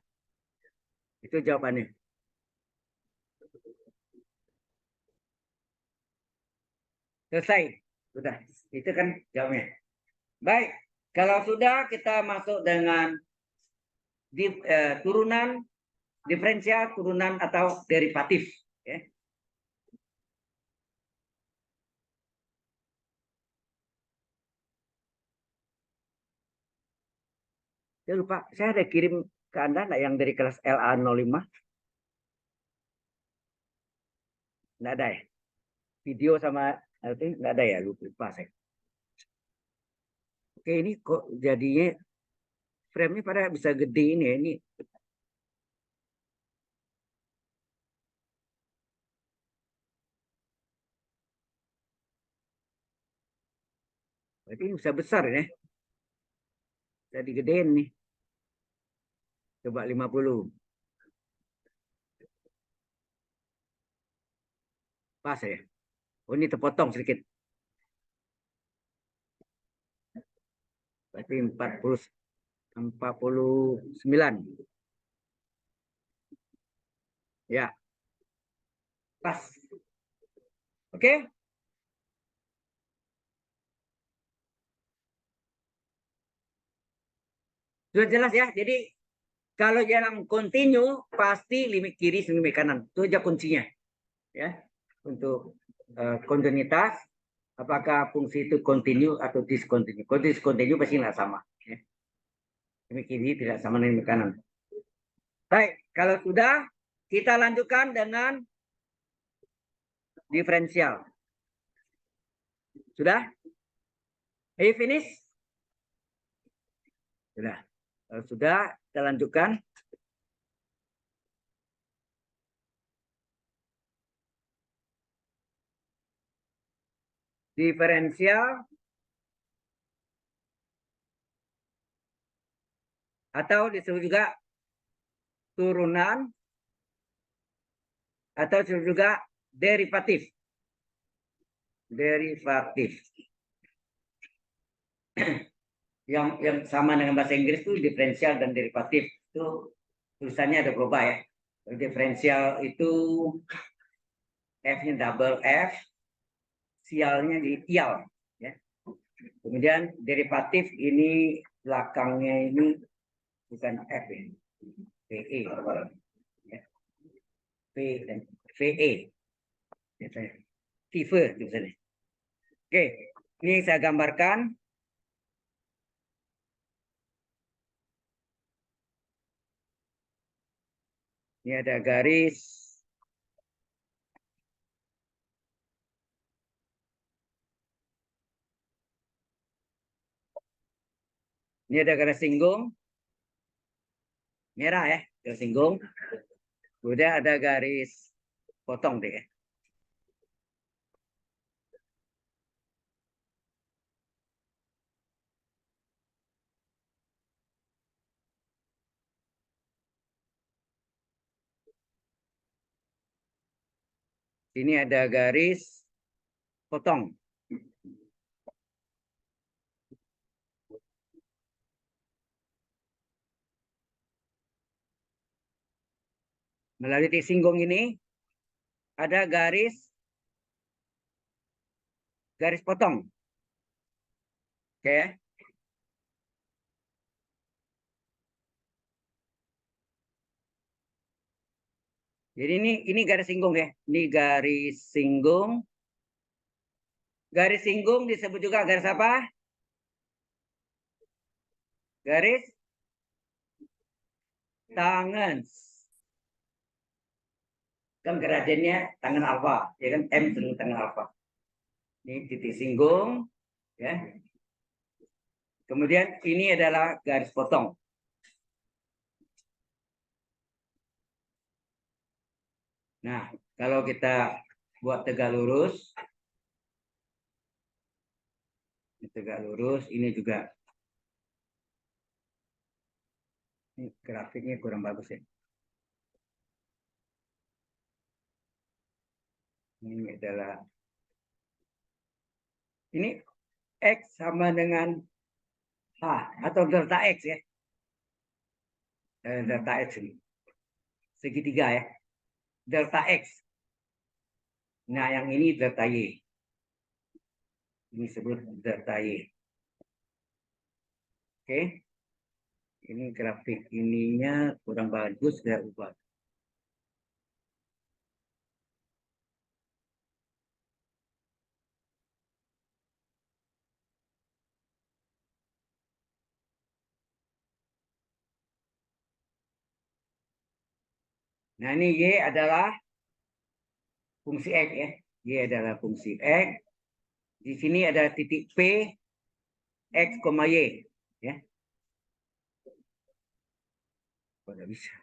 Speaker 1: Itu jawabannya. Selesai. Sudah. Itu kan jawabnya. Baik. Kalau sudah kita masuk dengan turunan, diferensial, turunan atau derivatif. Ya. Saya lupa, saya ada kirim ke Anda enggak yang dari kelas LA05? Enggak ada ya? Video sama itu enggak ada ya? Lupa saya. Oke, ini kok jadinya frame-nya pada bisa gede ini ya. Ini berarti ini bisa besar ya. Jadi gedein nih. Coba 50. Pas ya. Oh, ini terpotong sedikit. Berarti 49. Ya, pas. Oke. Sudah jelas ya. Jadi kalau jalan kontinu pasti limit kiri limit kanan. Itu aja kuncinya. Ya. Untuk kontinuitas, apakah fungsi itu kontinu atau diskontinu. Kalau diskontinu pasti nggak sama. Ya. Limit kiri tidak sama dengan limit kanan. Baik, kalau sudah kita lanjutkan dengan diferensial. Sudah? Are you finish? Sudah. Kalau sudah, kita lanjutkan. Diferensial atau disebut juga turunan atau disebut juga derivatif. Derivatif. yang sama dengan bahasa Inggris itu diferensial dan derivatif. Itu tulisannya ada berubah ya. Diferensial itu F-nya double F, sialnya di tial. Ya. Kemudian derivatif ini belakangnya ini bukan F ini, VE. Ya. V dan VE. Vive tulisannya. Oke, ini saya gambarkan. Ini ada garis. Ini ada garis singgung. Merah ya, garis singgung. Kemudian ada garis potong deh. Ini ada garis potong. Melalui titik singgung ini ada garis potong. Oke. Jadi ini garis singgung ya. Ini garis singgung. Garis singgung disebut juga garis apa? Garis tangan. Kan gradiennya tangan alfa, ya kan M dengan tangan alfa. Ini titik singgung, ya. Kemudian ini adalah garis potong. Nah, kalau kita buat tegak lurus, ini juga ini grafiknya kurang bagus ya. Ini adalah ini X sama dengan H atau delta X ya. Delta X ini segitiga ya. Delta X. Nah, yang ini delta Y. Ini disebut delta Y. Oke. Ini grafik ininya kurang bagus, saya ubah. Nah, ini Y adalah fungsi X ya. Y adalah fungsi X. Di sini ada titik P, X, Y. Ya. Tidak bisa.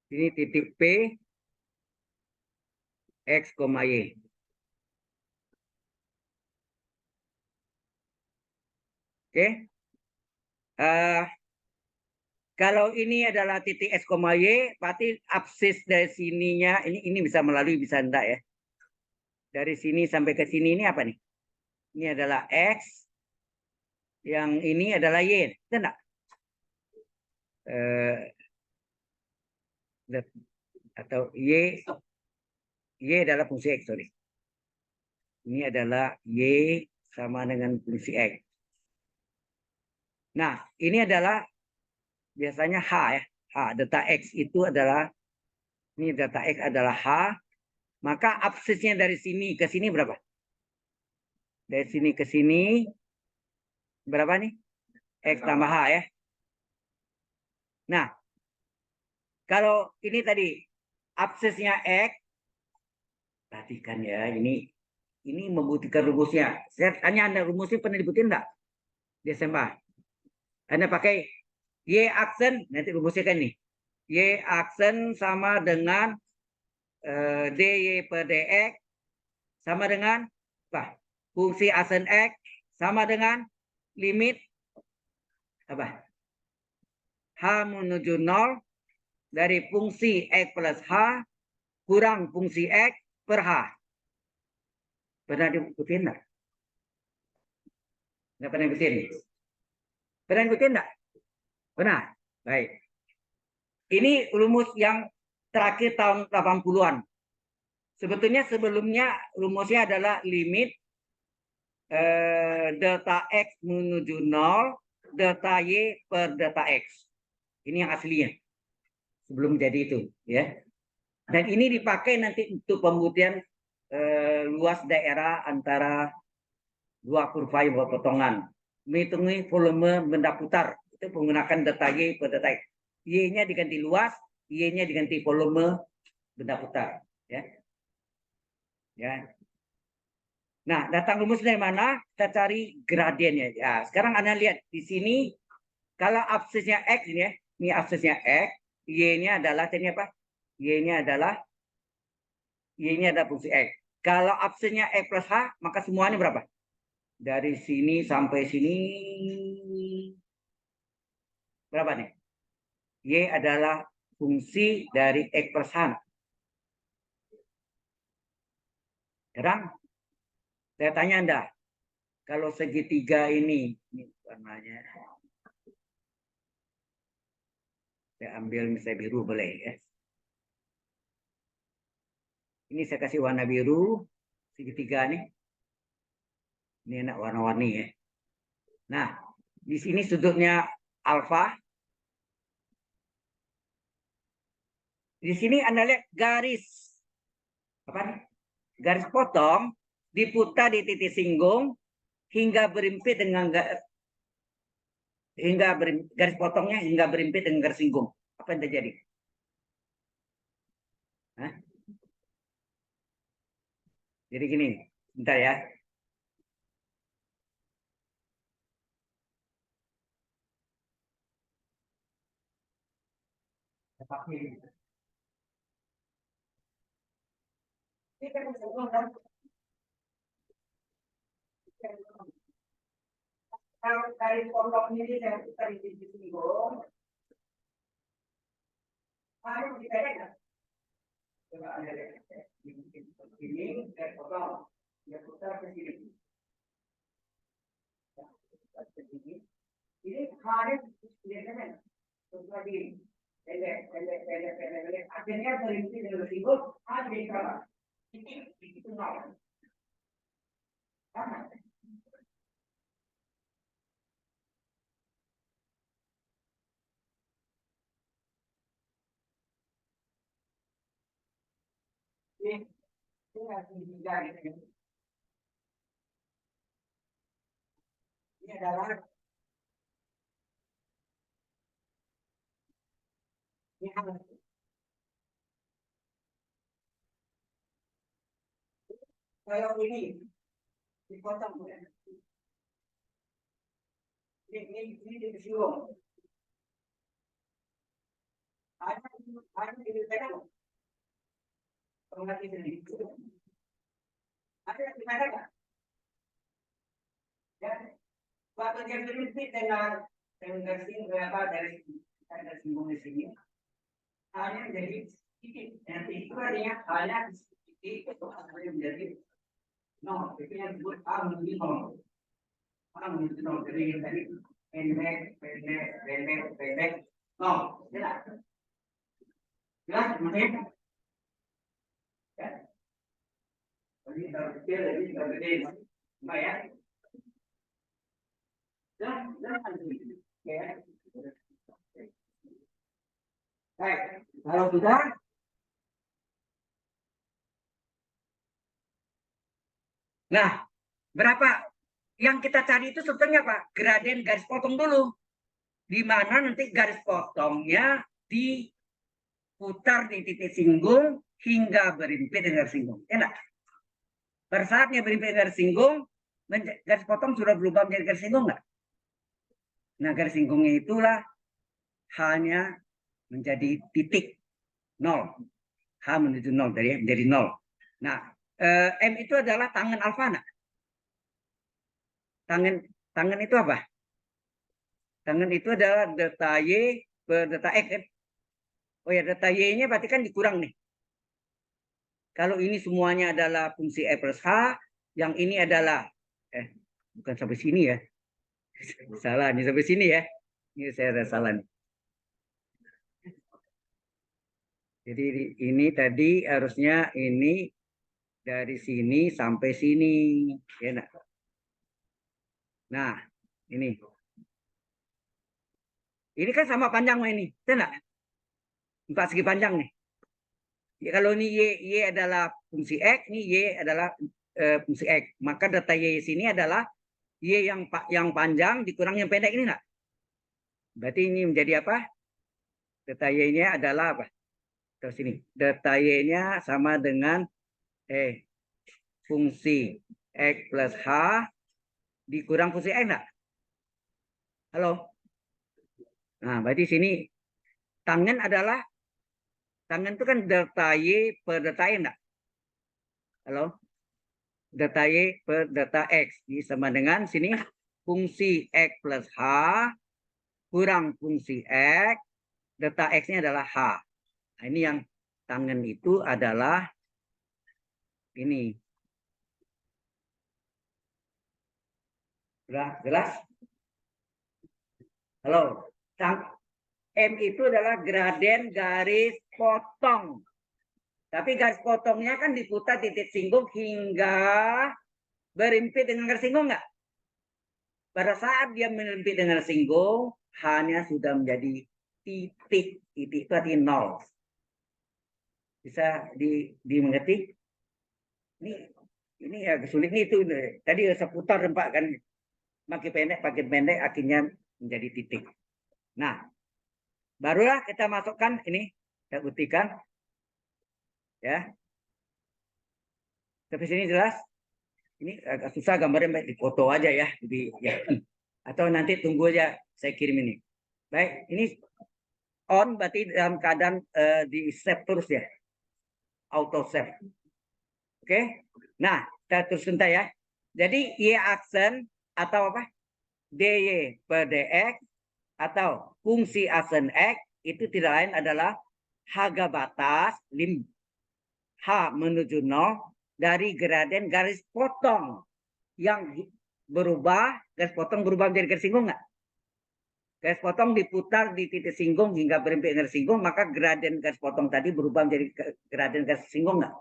Speaker 1: Ini titik P, X, Y. Oke. Kalau ini adalah titik X, Y, berarti absis dari sininya, ini bisa melalui, bisa enggak ya. Dari sini sampai ke sini ini apa nih? Ini adalah X, yang ini adalah Y. Bisa enggak? Atau Y adalah fungsi X, sorry. Ini adalah Y sama dengan fungsi X. Nah, ini adalah biasanya H ya. H, data X itu adalah, ini data X adalah H, maka absisnya dari sini ke sini berapa? Dari sini ke sini, berapa nih? X tambah H ya. Nah, kalau ini tadi, absisnya X, perhatikan ya, ini membuktikan rumusnya. Saya tanya Anda, rumusnya pernah dibutin enggak? Di SMA. Anda pakai Y aksen, nanti rumusnya kan nih. Y aksen sama dengan dy per dx sama dengan apa? Fungsi aksen X sama dengan limit apa? H menuju 0 dari fungsi X plus H kurang fungsi X per H. Pernah diikutin enggak? Enggak pernah ikutin. Pernah ikutin enggak? Pernah. Baik. Ini rumus yang terakhir tahun 80-an. Sebetulnya sebelumnya rumusnya adalah limit delta X menuju 0, delta Y per delta X. Ini yang aslinya. Sebelum jadi itu. Ya. Dan ini dipakai nanti untuk pembuktian luas daerah antara dua kurva yang berpotongan. Menghitungi volume benda putar. Itu menggunakan delta Y per delta X. Y-nya diganti luas, Y-nya diganti volume benda putar. Ya. Ya. Nah, datang rumus dari mana? Kita cari gradiennya. Ya, sekarang Anda lihat di sini, kalau absisnya X ini ya, ini absisnya X, Y-nya adalah, ini apa? Y-nya adalah fungsi X. Kalau absisnya X plus H, maka semuanya berapa? Dari sini sampai sini, berapa nih? Y adalah fungsi dari X plus H. Sekarang, saya tanya Anda, kalau segitiga ini warnanya, saya ambil misalnya biru boleh ya. Ini saya kasih warna biru, segitiga nih. Ini enak warna-warni ya. Nah, di sini sudutnya alfa. Di sini Anda lihat garis apa? Garis potong diputar di titik singgung hingga berimpit dengan garis potongnya hingga berimpit dengan garis singgung. Apa yang terjadi? Hah? Jadi gini, bentar ya. Ini kan kalau garis potong ini saya putar di titik singgung, harus dipendekkan. Coba Anda lihat. Ini garis potong, dia putar ke sini. Ini harus biasanya seperti pendek. Akhirnya berhenti dengan singgung, ada di kamar. Itu nol. Karena ini harus dihindari. Ini adalah ini harus kalau ini dipotong ya. Ini disinggung. Ada dipegang. Pengerti sendiri. Ada yang dipegang. Ya, waktu dia berhenti dengan garis singgung di sini, hanya menjadi sedikit. Nanti itu artinya hanya sedikit itu akan menjadi nol. Itu yang disebut A menuju nol. A menuju nol. Jadi yang tadi pendek, nol. Jelas? Jelas? Mungkin? Ya. Jadi kalau kecil, jadi kalau gede, enggak ya? Baik, kalau sudah, nah berapa yang kita cari itu sebetulnya apa? Gradien garis potong dulu, di mana nanti garis potongnya diputar di titik singgung hingga berimpit dengan garis singgung. Enak. Pada saatnya berimpit dengan garis singgung, garis potong sudah berubah menjadi garis singgung nggak? Nah garis singgungnya itulah hanya menjadi titik nol. H menuju nol dari menjadi nol. Nah, M itu adalah tangan alfa. Nah. Tangan itu apa? Tangan itu adalah delta Y per delta X kan? Oh ya, delta Y-nya berarti kan dikurang nih. Kalau ini semuanya adalah fungsi E plus H, Yang ini adalah bukan sampai sini ya. Salah nih sampai sini ya. Ini saya ada salah nih. Jadi ini tadi harusnya ini dari sini sampai sini. Ya, nah, ini. Ini kan sama panjangnya ini. Tidak? 4 segi panjang nih. Ya, kalau ini y adalah fungsi x, ini y adalah fungsi x. Maka data y sini adalah y yang panjang dikurang yang pendek ini enggak? Berarti ini menjadi apa? Data y-nya adalah apa? Terus ini. Data y-nya sama dengan fungsi x plus h dikurang fungsi x enggak? Halo? Nah, berarti sini tangen adalah tangen itu kan delta y per delta y enggak? Halo? Delta y per delta x. Ini sama dengan sini fungsi x plus h kurang fungsi x, delta x-nya adalah h. Nah, ini yang tangen itu adalah ini. Sudah jelas? Halo? M itu adalah graden garis potong. Tapi garis potongnya kan diputar titik singgung hingga berimpit dengan garis singgung enggak? Pada saat dia berimpit dengan garis singgung, hanya sudah menjadi titik. Titik itu artinya nol. Bisa dimengerti? Ini ya sulit nih itu. Tadi seputar Pak kan makin pendek akhirnya menjadi titik. Nah, barulah kita masukkan ini, kita buktikan ya. Sampai sini jelas? Ini agak susah gambarnya, di foto aja ya. Jadi ya. Atau nanti tunggu aja saya kirim ini. Baik, ini on berarti dalam keadaan di save terus ya. Auto save. Oke. Nah, kita terus sebentar ya. Jadi y aksen atau apa? dy per dx atau fungsi aksen x itu tidak lain adalah harga batas lim h menuju 0 dari graden garis potong yang berubah, garis potong berubah menjadi garis singgung nggak? Garis potong diputar di titik singgung hingga berhenti garis singgung, maka graden garis potong tadi berubah menjadi graden garis singgung nggak?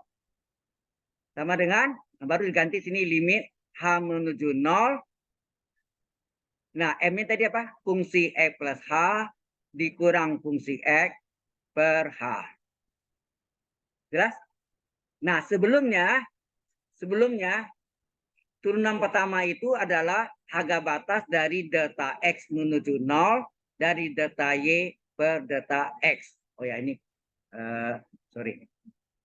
Speaker 1: Sama dengan, baru diganti sini limit h menuju 0. Nah, M ini tadi apa? Fungsi x plus h dikurang fungsi x per h. Jelas? Nah, sebelumnya turunan pertama itu adalah harga batas dari delta x menuju 0 dari delta y per delta x. Oh ya, ini sorry.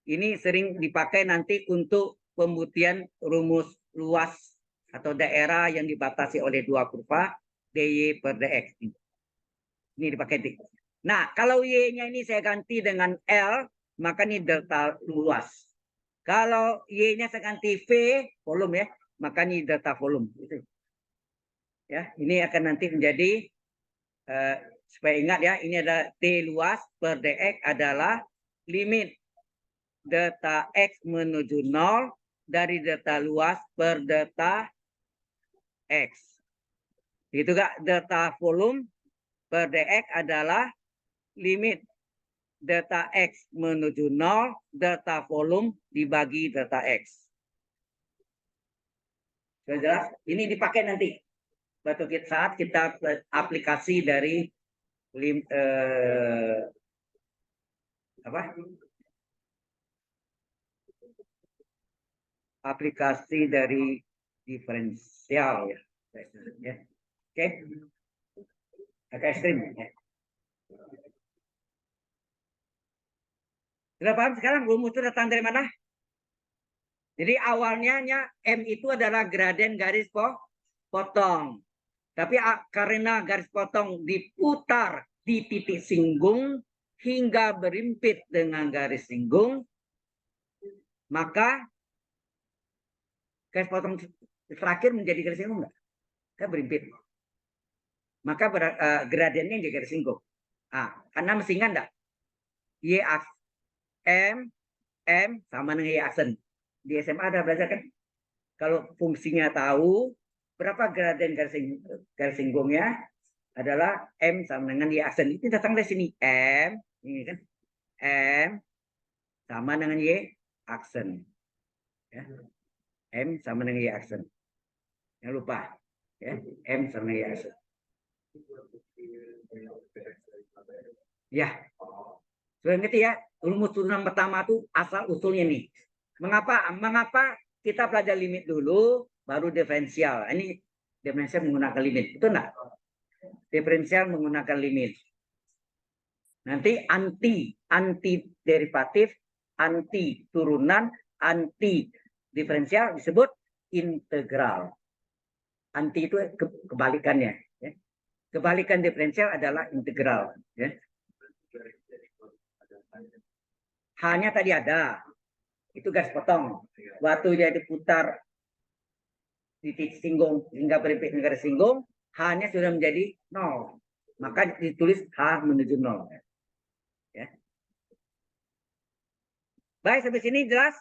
Speaker 1: Ini sering dipakai nanti untuk pembuktian rumus luas atau daerah yang dibatasi oleh dua kurva dy per dx. Ini dipakai. Nah, kalau y-nya ini saya ganti dengan L, maka ini delta luas. Kalau y-nya saya ganti V, volume ya, maka ini delta volume. Ya, ini akan nanti menjadi supaya ingat ya, ini ada T luas per dx adalah limit delta x menuju 0 dari delta luas per delta x. Itu gak delta volume per dx adalah limit delta x menuju 0 delta volume dibagi delta x. Sudah jelas? Ini dipakai nanti batu saat kita aplikasi dari aplikasi dari diferensial ya. Oke. Agak ekstrim ya. Sudah paham sekarang rumus itu datang dari mana? Jadi awalnya M itu adalah graden garis potong. Tapi karena garis potong diputar di titik singgung hingga berimpit dengan garis singgung, maka garis potong terakhir menjadi garis singgung enggak? Kan berimpit. Maka gradiennya jadi garis singgung. Karena mesti ingat enggak? Y M sama dengan Y aksen. Di SMA ada belajar kan? Kalau fungsinya tahu, berapa gradien garis singgungnya adalah M sama dengan Y aksen. Itu datang dari sini. M, ini kan. M sama dengan Y aksen. Ya. M sama dengan Y aksen. Jangan lupa. Ya. M sama Y aksen. Ya. Sudah ngerti ya? Rumus turunan pertama itu asal usulnya nih. Mengapa kita pelajari limit dulu, baru diferensial. Ini diferensial menggunakan limit. Betul nggak? Diferensial menggunakan limit. Nanti anti derivatif, anti turunan, anti diferensial disebut integral. Anti itu kebalikannya. Ya. Kebalikan diferensial adalah integral. Ya. Hanya tadi ada. Itu garis potong. Waktu dia diputar titik singgung hingga beripik garis singgung, hanya sudah menjadi 0. Maka ditulis H menuju 0. Ya. Baik, sampai sini jelas?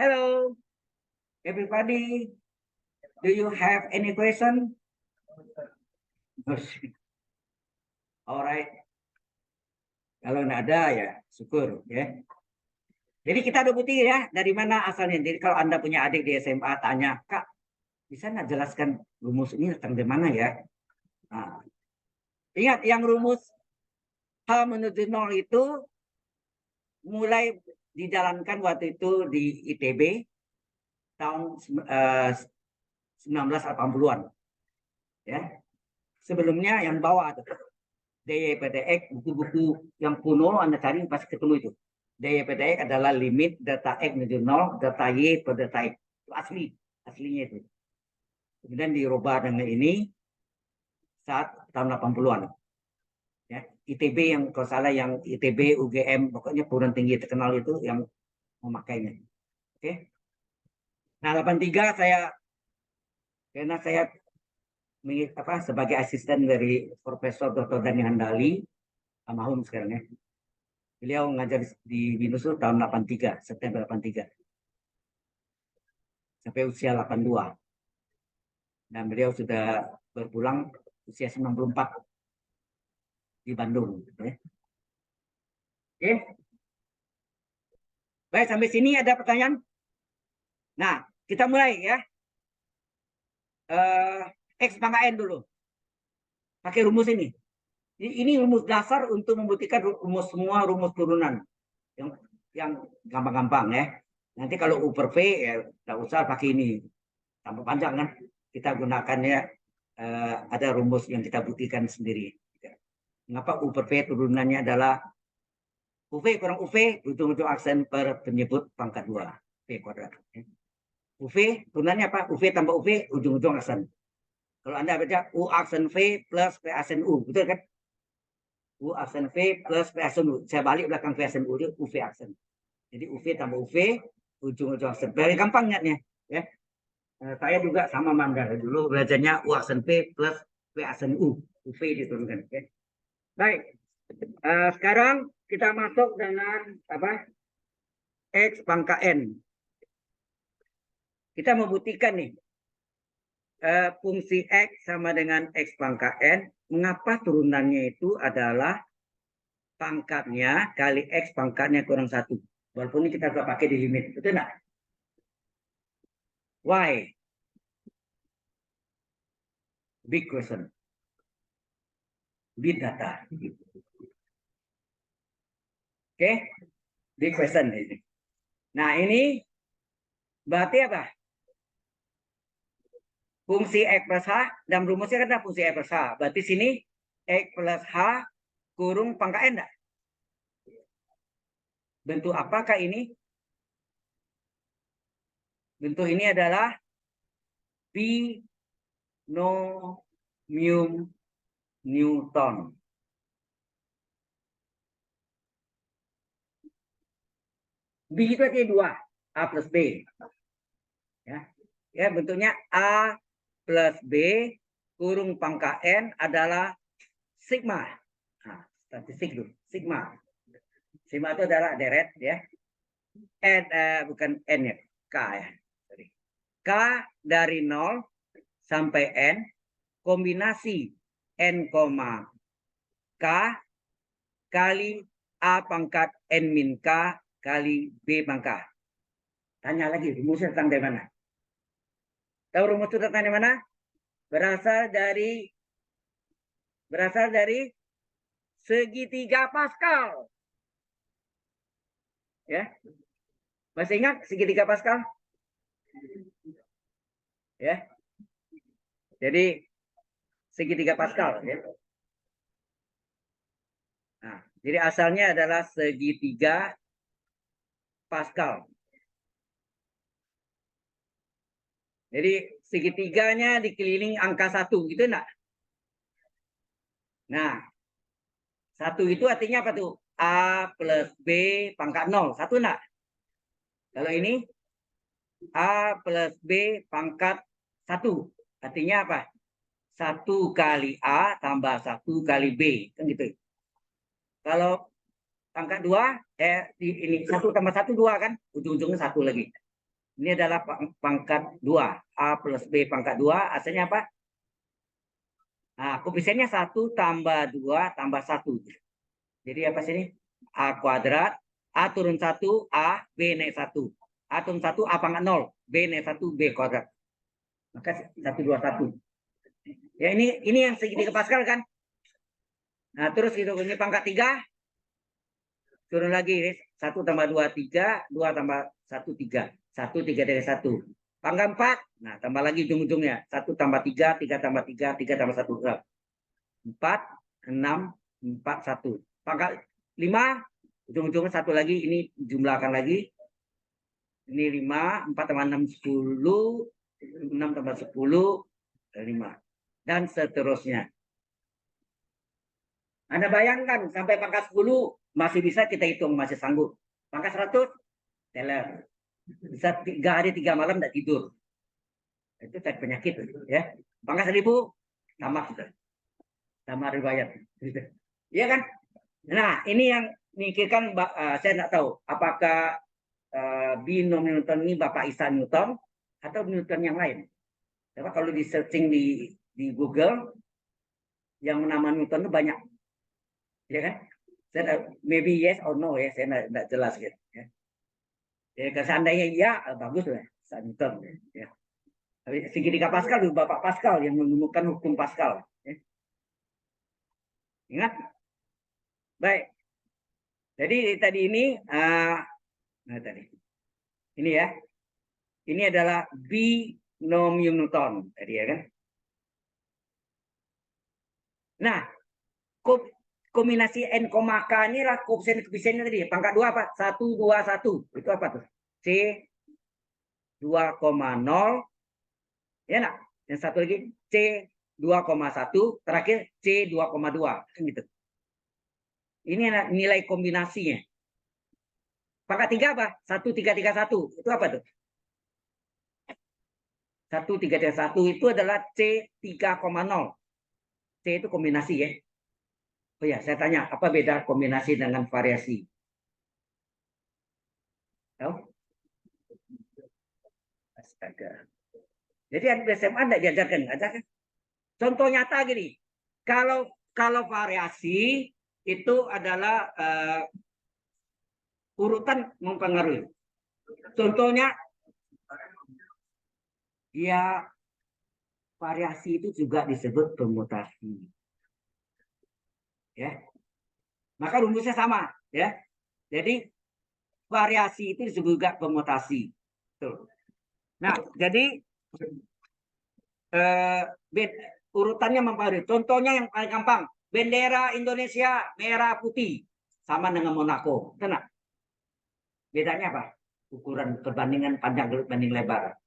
Speaker 1: Hello, everybody. Do you have any question? Alright. Kalau nggak ada ya syukur ya. Jadi kita udah bukti ya dari mana asalnya. Jadi kalau Anda punya adik di SMA tanya, Kak, bisa nggak jelaskan rumus ini tentang di mana ya? Nah, ingat yang rumus H menuju 0 itu mulai dijalankan waktu itu di ITB tahun 1980-an. Ya. Sebelumnya yang bawah tuh DYPDX, buku-buku yang kuno Anda cari pasti ketemu itu. DYPDX adalah limit data X menuju 0, data Y per data X. Itu aslinya itu. Kemudian dirubah dengan ini saat tahun 80-an. Ya, ITB yang kalau salah yang ITB, UGM, pokoknya perguruan tinggi terkenal itu yang memakainya. Oke. Nah, 83 karena saya sebagai asisten dari Profesor Dr. Dani Handali, almarhum sekarang ya. Beliau ngajar di BINUS tahun 83, September 83. Sampai usia 82. Dan beliau sudah berpulang usia 94 di Bandung. Ya. Oke. Baik, sampai sini ada pertanyaan? Nah, kita mulai ya. X pangkat N dulu. Pakai rumus ini. Ini rumus dasar untuk membuktikan semua rumus turunan. Yang gampang-gampang ya. Nanti kalau U per V ya tidak usah pakai ini. Tambah panjang kan. Kita gunakannya ada rumus yang kita buktikan sendiri. Mengapa U per V turunannya adalah UV kurang UV, ujung-ujung aksen per penyebut pangkat 2. V kuadrat. UV turunannya apa? UV tambah UV, ujung-ujung aksen. Kalau Anda baca U aksen V plus V aksen U, betul kan? U aksen V plus V aksen U. Saya balik belakang V aksen U, itu UV aksen. Jadi UV tambah UV, ujung-ujung aksen. Very gampang ingatnya. Ya. Saya juga sama Mangga. Dulu belajarnya U aksen V plus V aksen U. UV diturunkan. Okay. Baik. Sekarang kita masuk dengan apa? X pangkat N. Kita membuktikan nih. Fungsi X sama dengan X pangkat N. Mengapa turunannya itu adalah pangkatnya kali X pangkatnya kurang 1. Walaupun ini kita sudah pakai di limit. Betul nggak? Why? Big question. Big data. Oke? Big question ini. Nah, ini berarti apa? Fungsi X plus H, dan rumusnya kan ada fungsi X plus H. Berarti sini X plus H kurung pangkat N enggak? Bentuk apakah ini? Bentuk ini adalah binomium Newton. B itu artinya 2, A plus B. Ya, bentuknya A plus B kurung pangkat N adalah sigma. Nah, statistik dulu, sigma. Sigma itu adalah deret ya. N bukan N ya, K ya. Sorry. K dari 0 sampai N, kombinasi N, K kali A pangkat N min K kali B pangkat. Tanya lagi, rumusnya datang dari mana? Tahu rumus itu datang dari mana? Berasal dari segitiga Pascal. Ya, masih ingat segitiga Pascal? Ya, jadi segitiga Pascal. Ya. Nah, jadi asalnya adalah segitiga Pascal. Jadi segitiganya dikelilingi angka 1, gitu enggak? Nah, 1 itu artinya apa tuh? A plus B pangkat 0. 1 enggak? Kalau ini A plus B pangkat 1. Artinya apa? 1 kali A tambah 1 kali B. Kan gitu. Kalau pangkat 2, ini 1 tambah 1, 2 kan? Ujung-ujungnya 1 lagi. Ini adalah pangkat 2. A plus B pangkat 2. Asalnya apa? Nah, koefisiennya 1 tambah 2 tambah 1. Jadi apa sini? A kuadrat. A turun 1, A, B naik 1. A turun 1, A pangkat 0. B naik 1, B kuadrat. Maka 1, 2, 1. Ya, ini yang segitiga Pascal kan? Nah, terus itu ini pangkat 3. Turun lagi. 1 tambah 2, 3. 2 tambah 1, 3. 1, 3 dari 1. Pangkat 4. Nah, tambah lagi ujung-ujungnya. 1 tambah 3, 3 tambah 3, 3 tambah 1. 4, 6, 4, 1. Pangkat 5, ujung-ujungnya 1 lagi. Ini jumlahkan lagi. Ini 5, 4 tambah 6, 10. 6 tambah 10, 5. Dan seterusnya. Anda bayangkan, sampai pangkat 10, masih bisa kita hitung, masih sanggup. Pangkat 100, teler. Bisa 3 hari 3 malam tidak tidur. Itu penyakit. Ya. Pangkat 1000, tamat sudah. Sama riwayat. Iya kan? Nah, ini yang mikirkan, saya tidak tahu apakah binom Newton ini Bapak Isaac Newton atau Newton yang lain. Karena kalau di searching di Google, yang nama Newton itu banyak, ya kan? Saya maybe yes or no ya, saya tidak jelas gitu. Ya. Jadi seandainya iya, bagus lah, Isaac Newton. Ya. Segitiga Pascal juga Bapak Pascal yang menemukan hukum Pascal. Ya. Ingat? Baik. Jadi tadi ini, ini ya, ini adalah binomium Newton tadi ya kan. Nah, kombinasi n, k inilah koefisien tadi. Pangkat 2 apa? 1, 2, 1. Itu apa tuh? C 2,0. Ya nak? Yang satu lagi C 2,1. Terakhir C 2,2. Kan gitu. Ini nilai kombinasinya. Pangkat 3 apa? 1, 3, 3, 1. Itu apa tuh? 1, 3, 3, 1 itu adalah C 3,0. C itu kombinasi ya. Oh ya, saya tanya, apa beda kombinasi dengan variasi? Tahu? Astaga. Jadi di SMA tidak diajarkan, ajarkan. Contoh nyata gini, kalau variasi itu adalah urutan mempengaruhi. Contohnya, ya variasi itu juga disebut permutasi. Ya, maka rumusnya sama, ya. Jadi variasi itu disebut juga permutasi. Tuh. Nah, jadi urutannya mempengaruhi. Contohnya yang paling gampang, bendera Indonesia merah putih sama dengan Monaco. Tenang. Bedanya apa? Ukuran perbandingan panjang banding lebar.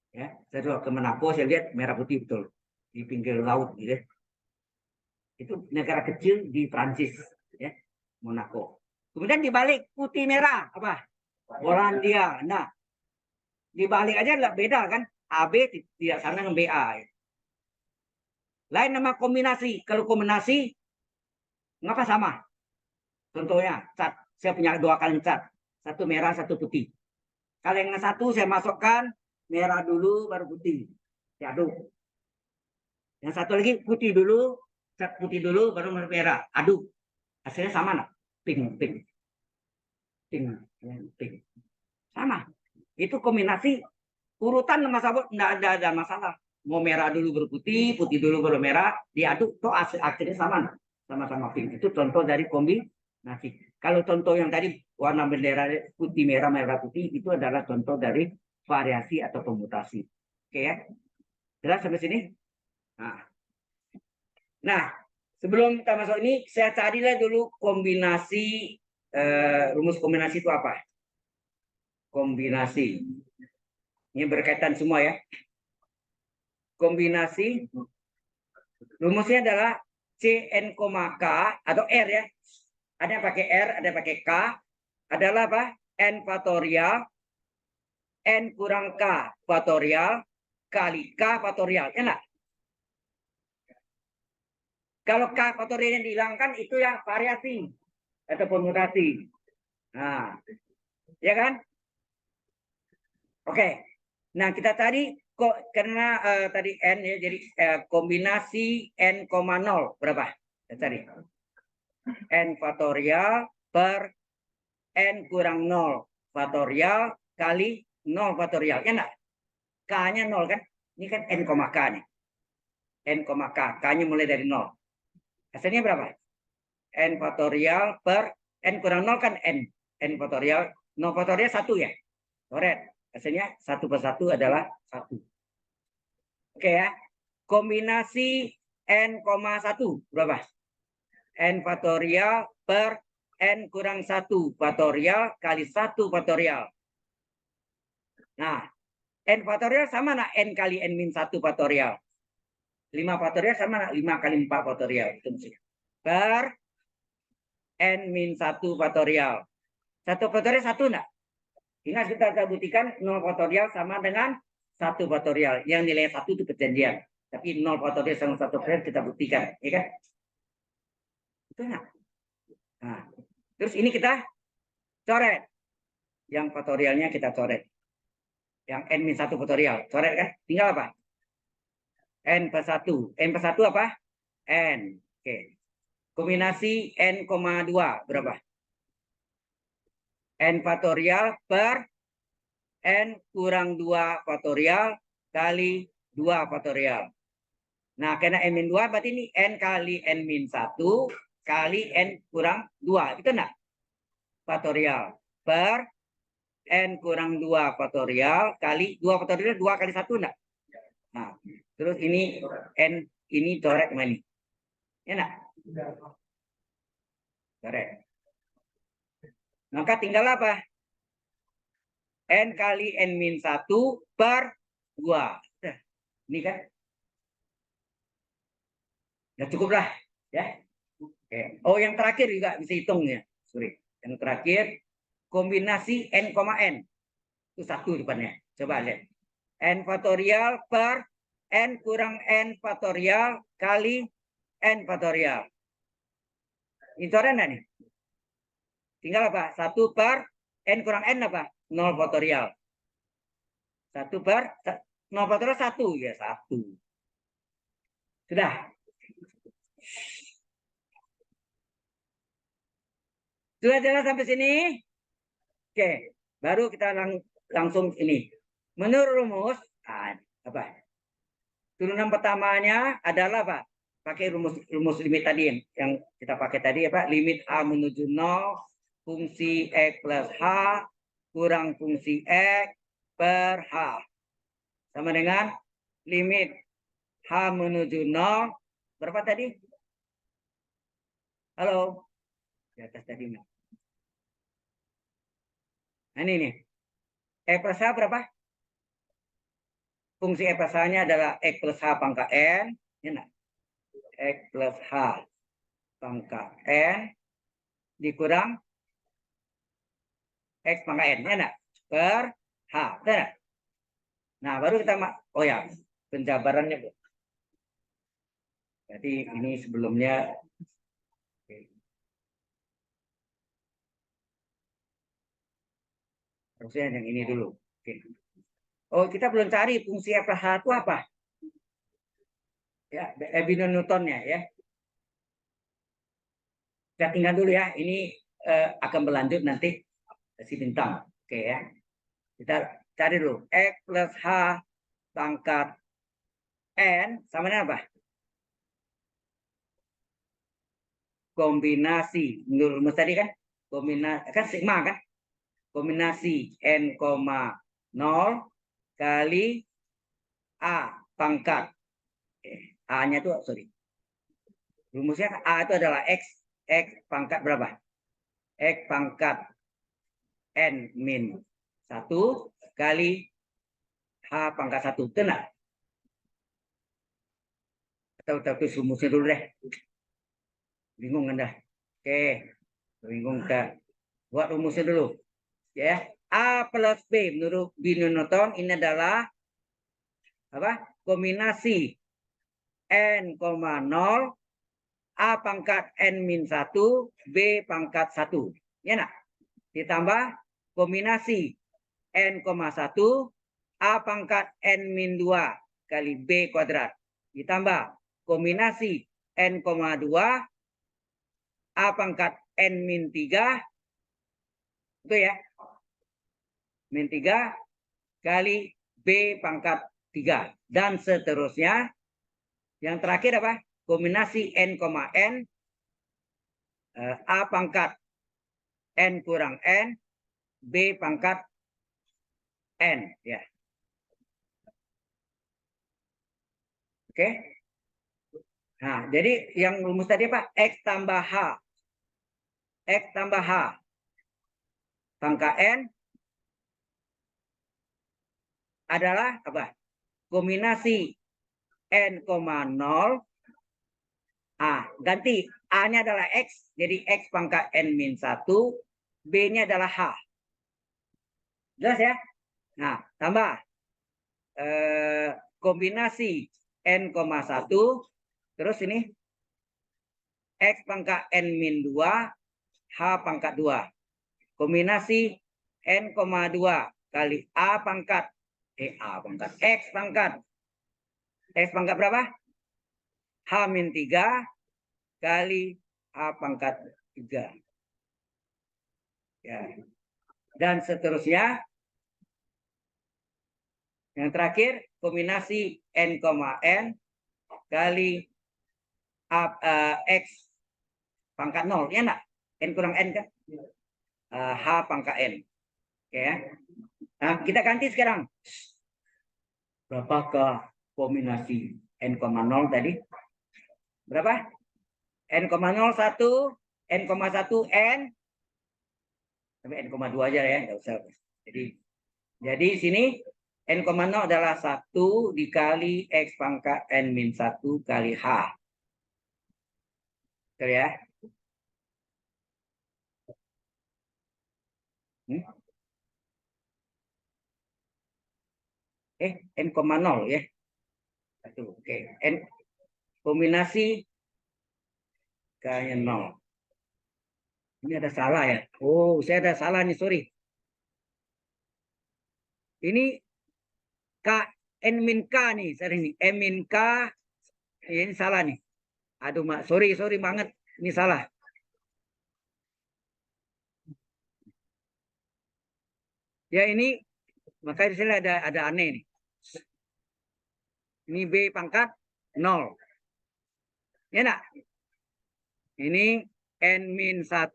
Speaker 1: Ya, saya ke Monaco, saya lihat merah putih betul di pinggir laut, gitu. Itu negara kecil di Prancis, ya, Monaco. Kemudian dibalik putih merah apa? Polandia. Nah, dibalik aja nggak beda kan? AB tidak sama dengan BA. Ya. Lain nama kombinasi. Kalau kombinasi, ngapa sama? Contohnya, cat. Saya punya 2 kali cat. 1 merah, 1 putih. Kalau yang 1 saya masukkan merah dulu baru putih. Diaduk. Yang satu lagi putih dulu baru merah. Aduk. Hasilnya sama nak? Pink, pink, pink, pink. Sama. Itu kombinasi urutan enggak ada masalah. Mau merah dulu baru putih, putih dulu baru merah, diaduk tuh akhirnya sama, sama-sama pink. Itu contoh dari kombinasi. Kalau contoh yang tadi warna bendera putih merah merah putih itu adalah contoh dari variasi atau komutasi. Oke ya, jelas sampai sini. Nah, sebelum kita masuk ini, saya carilah dulu kombinasi rumus kombinasi itu apa? Kombinasi. Ini berkaitan semua ya. Kombinasi rumusnya adalah Cn, K atau R ya. Ada yang pakai R, ada yang pakai K. Adalah apa? N faktorial N kurang K faktorial kali K faktorial. Enak. Kalau K faktorialnya dihilangkan itu yang variasi atau permutasi. Nah, ya kan? Oke. Nah, kita tadi kok karena tadi N ya, jadi kombinasi N, 0 berapa? Kita cari. N faktorial per N kurang 0 faktorial kali 0 faktorial. Ya enggak? K-nya 0 kan? Ini kan N, K nih. N, K. K-nya mulai dari 0. Hasilnya berapa? N faktorial per N kurang 0 kan N. N faktorial. 0 faktorial 1 ya? Correct. Hasilnya 1 per 1 adalah 1. Oke ya. Kombinasi N, 1 berapa? N faktorial per N kurang 1 faktorial kali 1 faktorial. Nah, N faktorial sama nak N kali N min 1 faktorial. 5 faktorial sama nak 5 kali 4 faktorial. Per N min 1 faktorial. 1 faktorial 1 nak? Ingat kita buktikan 0 faktorial sama dengan 1 faktorial. Yang nilai 1 itu perjanjian. Tapi 0 faktorial sama 1 faktorial kita buktikan. Ya kan? Itu nak? Nah, terus ini kita coret. Yang faktorialnya kita coret. Yang N min 1 faktorial. Coret kan? Tinggal apa? N per 1. N per 1 apa? N. Oke. Kombinasi N, 2 berapa? N faktorial per N kurang 2 faktorial kali 2 faktorial. Nah, karena N min 2 berarti ini N kali N min 1 kali N kurang 2. Itu enggak? Faktorial. Per N kurang 2 faktorial kali 2 faktorial 2 kali 1 enggak? Nah, terus ini N ini coret mana ini? Enak? Coret. Maka tinggal apa? N kali N min 1 per 2. Ini kan? Ya cukup lah. Ya. Oke. Oh, yang terakhir juga bisa hitung ya. Sorry. Yang terakhir, kombinasi N, N. Itu 1 depannya. Coba lihat. N faktorial per N kurang N faktorial kali N faktorial. Ini coret enggak nih? Tinggal apa? 1 per N kurang N apa? 0 faktorial. 1 per 0 faktorial 1. Ya, 1. Sudah. Sudah jelas sampai sini? Oke. Baru kita langsung ini. Menurut rumus, apa? Turunan pertamanya adalah apa? Pakai rumus limit tadi yang kita pakai tadi apa? Limit A menuju 0, fungsi X plus H kurang fungsi X per H. Sama dengan limit H menuju 0. Berapa tadi? Halo? Di atas tadi. Nah, ini nih. X plus H berapa? Fungsi X plus H-nya adalah X plus H pangkat N. Ini X plus H pangkat N dikurang X pangkat N. Ya, per H. Benar? Nah, baru kita oh ya, penjabarannya, Bu. Jadi ini sebelumnya harusnya yang ini dulu. Oke. Oh, kita belum cari fungsi F plus H itu apa? Ya, Newtonnya ya. Kita tinggal dulu ya. Ini akan berlanjut nanti si bintang. Oke ya. Kita cari dulu. X plus H pangkat N sama dengan apa? Kombinasi. Menurut rumus tadi kan? Kombinasi, kan sigma kan? Kombinasi N, 0 kali A pangkat. A-nya itu, sorry. Rumusnya A itu adalah X. X pangkat berapa? X pangkat N min 1 kali H pangkat 1. Benar? Tapi rumusnya dulu deh. Bingung Anda? Oke. Bingung kita. Buat rumusnya dulu. Ya. A plus B menurut Newton ini adalah apa? Kombinasi N, 0 A pangkat N min 1 B pangkat 1. Ya nak? Ditambah kombinasi N, 1 A pangkat N min 2 kali B kuadrat. Ditambah kombinasi N, 2 A pangkat N min 3. Itu ya. Min 3 kali B pangkat 3. Dan seterusnya. Yang terakhir apa? Kombinasi N, N. A pangkat N kurang N. B pangkat N. Ya. Oke. Nah, jadi yang rumus tadi apa? X tambah H. X tambah H. Pangkat N adalah apa? Kombinasi N, 0. Ganti. A-nya adalah X. Jadi X pangkat N min 1. B-nya adalah H. Jelas ya? Nah, tambah. Kombinasi N, 1. Terus ini. X pangkat N min 2. H pangkat 2. Kombinasi N, 2 kali A pangkat. A pangkat. X pangkat. X pangkat berapa? H min 3 kali H pangkat 3. Ya. Dan seterusnya. Yang terakhir, kombinasi N, N kali X pangkat 0. Ya enggak? N kurang N kan? H pangkat N. Oke ya. Nah, kita ganti sekarang. Berapakah kombinasi N, 0 tadi? Berapa? N, 0, 1. N, 1, N. Sampai N, 2 aja ya. Nggak usah. Jadi sini N, 0 adalah 1 dikali X pangkat N min 1 kali H. Betul ya? N, 0 ya. 1. Oke. N kombinasi kayaknya 0. Ini ada salah ya. Oh, saya ada salah nih, sorry. Ini K N min K nih, sorry nih. M min K ini salah nih. Aduh, Mak, sorry banget. Ini salah. Ya ini makanya di sini ada aneh nih. Ini B pangkat 0. Ya nak? Ini N min 1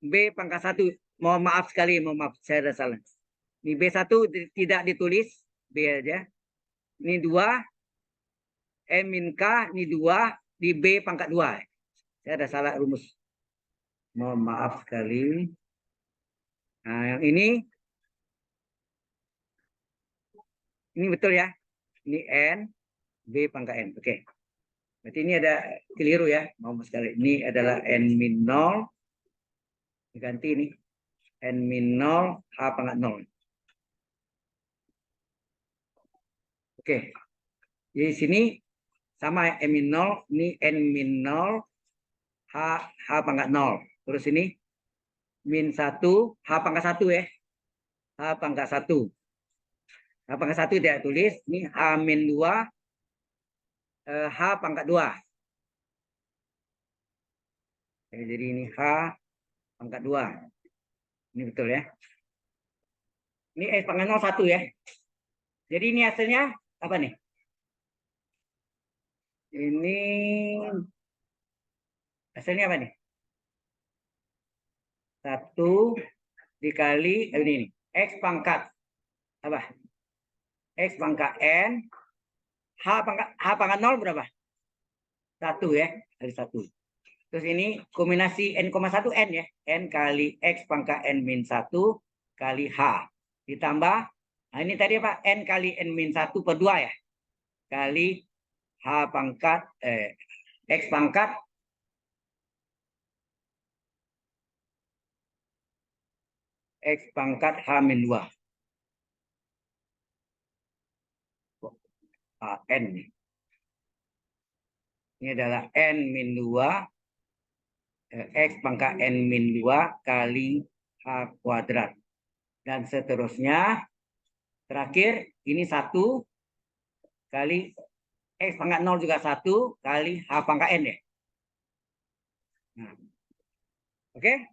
Speaker 1: B pangkat 1. Mohon maaf sekali, mohon maaf, saya ada salah. Ini B1 tidak ditulis, B aja. Ini 2 M min K, ini 2 di B pangkat 2. Saya ada salah rumus. Mohon maaf sekali. Nah, yang ini betul ya. Ini N, B pangkat N. Oke. Berarti ini ada keliru ya. Mohon sekali. Ini adalah N min 0. Diganti ini. N min 0, H pangkat 0. Oke. Jadi sini sama M min 0. Ini N min 0, H pangkat 0. Terus ini min 1, H pangkat 1 ya. H pangkat 1. H pangkat 1 tidak tulis. Ini H-2 H pangkat 2. Jadi ini H pangkat 2. Ini betul ya. Ini X pangkat 0 1 ya. Jadi ini hasilnya apa nih? Ini hasilnya apa nih? 1 dikali ini X pangkat apa? X pangkat N H pangkat 0 berapa? 1 ya, kali 1. Terus ini kombinasi N,1 N ya. N kali X pangkat N min 1 kali H. Ditambah, nah ini tadi apa? N kali N min 1 per 2 ya. Kali H pangkat, X pangkat H min 2. N. Ini adalah N min 2. X pangkat N min 2 kali H kuadrat. Dan seterusnya. Terakhir, ini 1 kali X pangkat 0 juga 1 kali H pangkat N ya. Nah. Oke.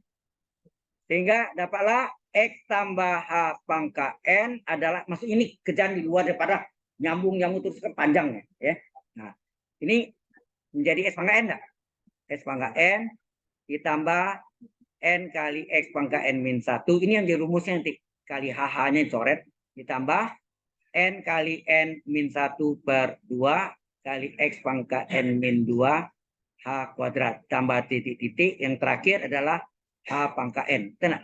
Speaker 1: Sehingga dapatlah X tambah H pangkat N adalah, maksud ini kerjaan di luar daripada nyambung terus ke panjangnya ya. Nah, ini menjadi X pangkat N enggak? X pangkat N ditambah N kali X pangkat N min 1. Ini yang dirumusnya nanti. Kali HH-nya coret. Ditambah N kali N min 1 per 2 kali X pangkat N min 2 H kuadrat. Tambah titik-titik. Yang terakhir adalah H pangkat N. Tenang.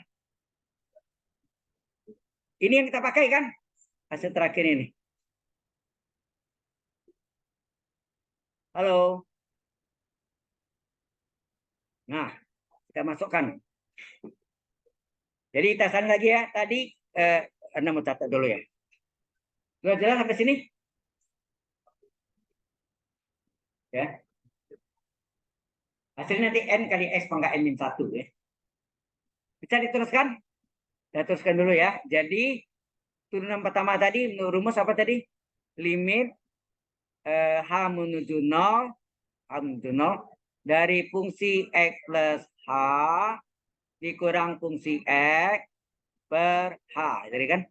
Speaker 1: Ini yang kita pakai kan? Hasil terakhir ini. Halo. Nah, kita masukkan. Jadi tasan lagi ya. Tadi Anda mau catat dulu ya. Sudah jelas sampai sini? Ya. Hasilnya nanti N kali X pangkat N min 1 ya. Bisa diteruskan? Kita teruskan dulu ya. Jadi turunan pertama tadi rumus apa tadi? Limit H menuju 0 dari fungsi X plus H dikurang fungsi X per H. Jadi kan?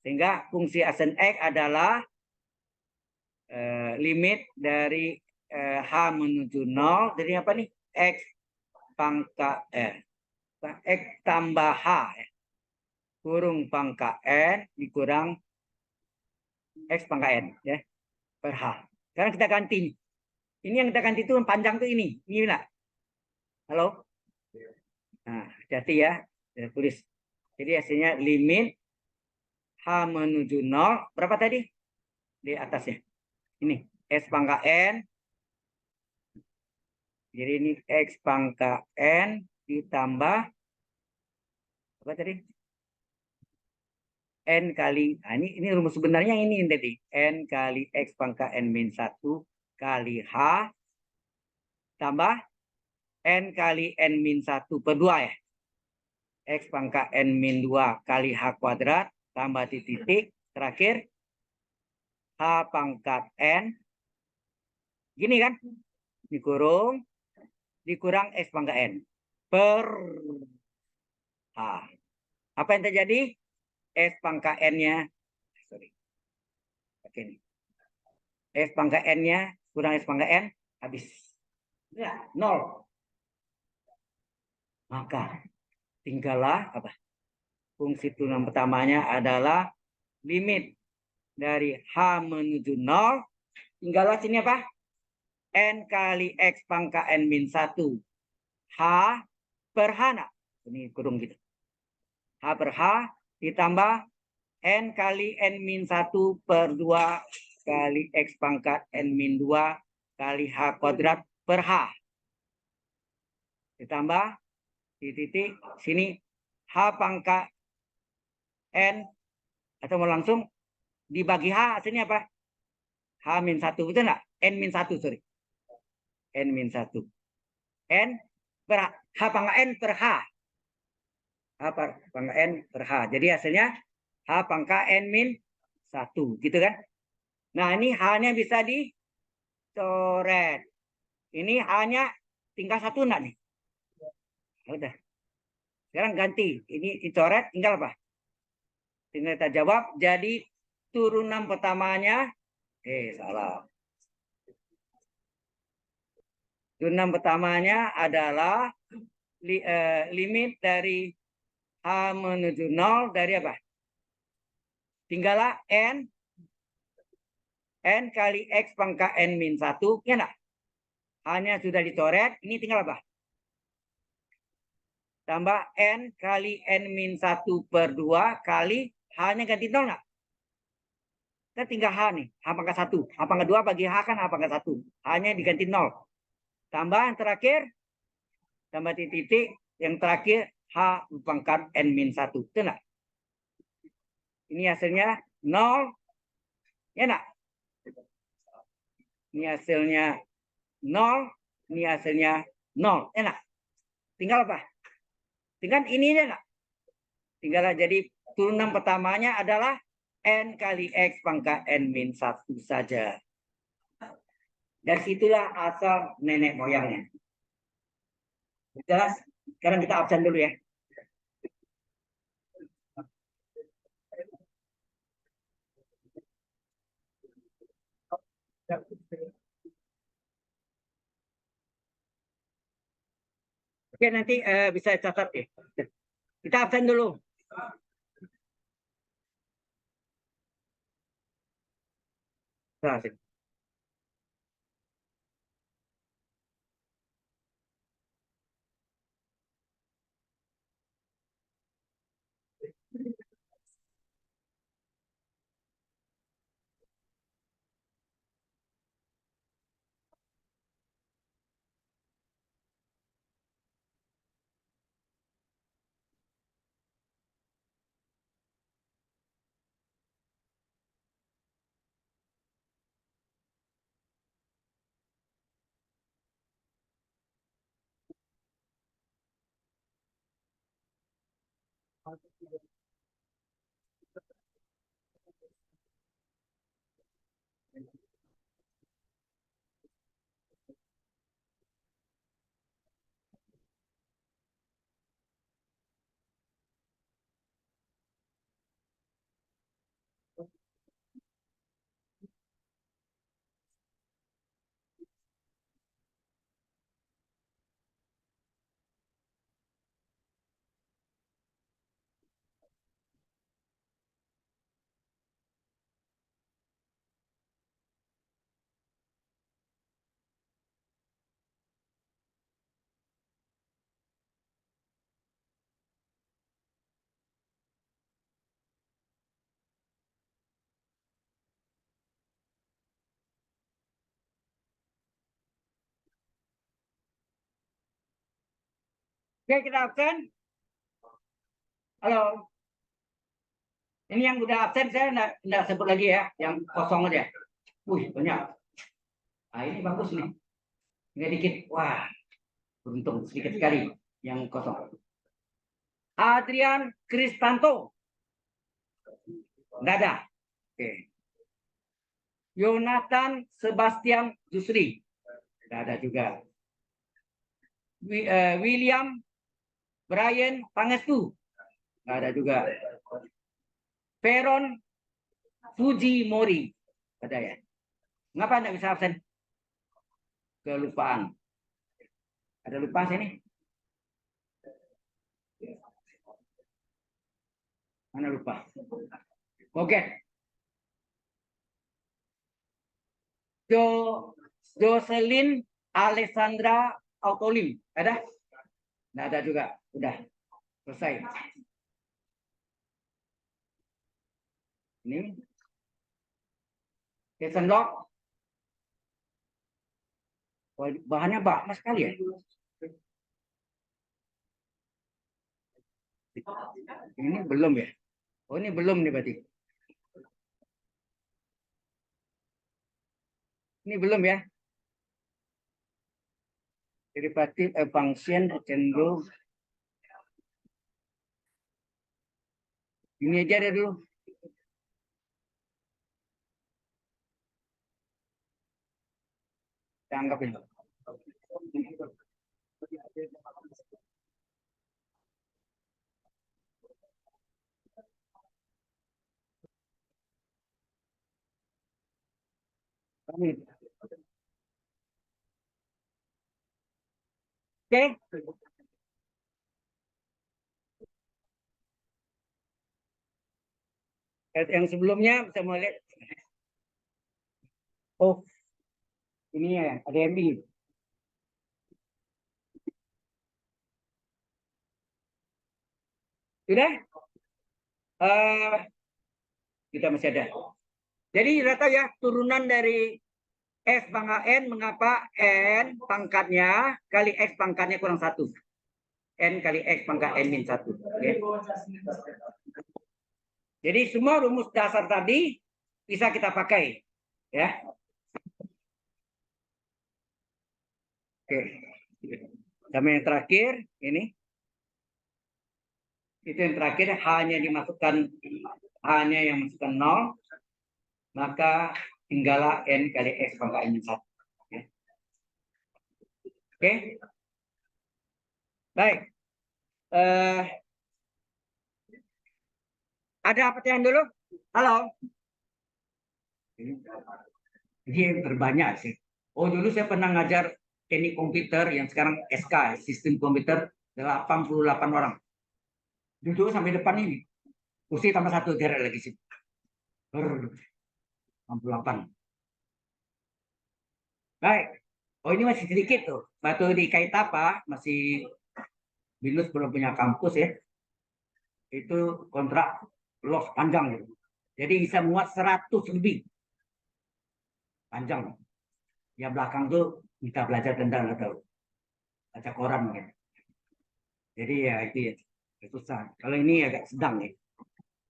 Speaker 1: Sehingga fungsi asen X adalah limit dari H menuju 0. Jadi apa nih? X pangkat X tambah H kurung pangkat N dikurang X pangkat N ya per H. Sekarang kita ganti. Ini yang kita ganti itu panjang tuh ini. Ini lah. Halo? Nah, hati ya. Saya tulis. Jadi hasilnya limit H menuju 0. Berapa tadi? Di atasnya. Ini. X pangkat N. Jadi ini X pangkat N ditambah. Apa tadi? N kali. Nah, ini rumus sebenarnya ini tadi. N kali X pangkat N min 1 kali H. Tambah N kali N min 1 per 2 ya. X pangkat N min 2 kali H kuadrat. Tambah titik. Terakhir. H pangkat N. Gini kan. Dikurung. Dikurang X pangkat N. Per H. Apa yang terjadi? X pangkat N-nya. Sorry. Oke nih. X pangkat N-nya. Kurang X pangkat N. Habis. Ya, 0. Maka tinggallah apa? Fungsi turunan pertamanya adalah limit dari H menuju 0. Tinggallah sini apa? N kali X pangkat N min 1. H per H. Nah. Ini kurung gitu. H per H ditambah N kali N min 1 per 2 kali X pangkat N min 2 kali H kuadrat per H. Ditambah di titik sini H pangkat N atau mau langsung dibagi H hasilnya apa? H min 1 betul enggak? N min 1 sorry. N min 1. N per H pangkat N per H. H pangkat N per H. Jadi hasilnya H pangkat N min 1, gitu kan? Nah, ini H-nya bisa dicoret. Ini H-nya tinggal 1 enggak nih? Udah. Sekarang ganti. Ini dicoret, tinggal apa? Tinggal kita jawab. Jadi turunan pertamanya, salah. Turunan pertamanya adalah limit dari H menuju 0 dari apa? Tinggallah N kali X pangkat N min 1. Ya enggak? Hanya sudah dicoret. Ini tinggal apa? Tambah N kali N min 1 per 2 kali H-nya ganti 0 enggak? Kita tinggal H nih. H pangkat 1. H pangkat 2 bagi H kan H pangkat 1. H-nya diganti 0. Tambah yang terakhir. Tambah titik. Yang terakhir H pangkat N min 1. Itu enggak? Ini hasilnya 0. Ya enggak? Ini hasilnya 0. Ini hasilnya 0. Enak. Tinggal apa? Tinggal ini aja enggak? Tinggal jadi turunan pertamanya adalah N kali X pangkat N min 1 saja. Dari situlah asal nenek moyangnya. Jelas? Sekarang kita absen dulu ya. Oke, nanti bisa catat ya. Kita absen dulu. Nah, oke, kita absen. Halo. Ini yang udah absen saya enggak sebut lagi ya, yang kosong aja. Wih, banyak. Nah, ini bagus nih. Ini dikit. Wah, beruntung sedikit sekali yang kosong. Adrian Kristanto. Enggak ada. Oke. Yonatan Sebastian Jusri. Enggak ada juga. William Brian Pangestu. Enggak ada juga. Peron Fujimori. Ada ya? Ngapa enggak bisa absen? Kelupaan. Ada lupa sini? Mana lupa? Oke. Jocelyn Alessandra Autolim. Ada? Nggak ada juga. Udah. Selesai. Ini. Jason Lock. Bahannya banyak sekali ya. Ini belum ya. Oh, ini belum nih berarti. Ini belum ya. Derivatif function cenderung. Ini aja deh dulu. Kita anggap ini. Oke. Yang sebelumnya bisa melihat. Oh, ini ya, ada MB. Sudah? Kita masih ada. Jadi sudah tahu ya, turunan dari S pangkat N, mengapa N pangkatnya kali X pangkatnya kurang 1. N kali X pangkat N min 1. Okay. Jadi semua rumus dasar tadi bisa kita pakai. Ya. Oke. Sama yang terakhir, ini. Itu yang terakhir, hanya dimasukkan, hanya yang masukkan 0, maka tinggallah N kali X pangkat N min 1. Okay. Oke. Baik. Ada pertanyaan dulu? Halo. Ini terbanyak sih. Oh, dulu saya pernah ngajar teknik komputer yang sekarang SK, sistem komputer 88 orang. Duduk sampai depan ini. Kursi tambah 1 derek lagi sih. 68. Baik. Oh, ini masih sedikit tuh. Batu di Kaitapa masih Binus belum punya kampus ya. Itu kontrak los panjang gitu. Jadi bisa muat 100 lebih. Panjang. Ya belakang tuh kita belajar tentang atau baca koran gitu. Jadi ya itu ya. Susah. Kalau ini agak sedang ya.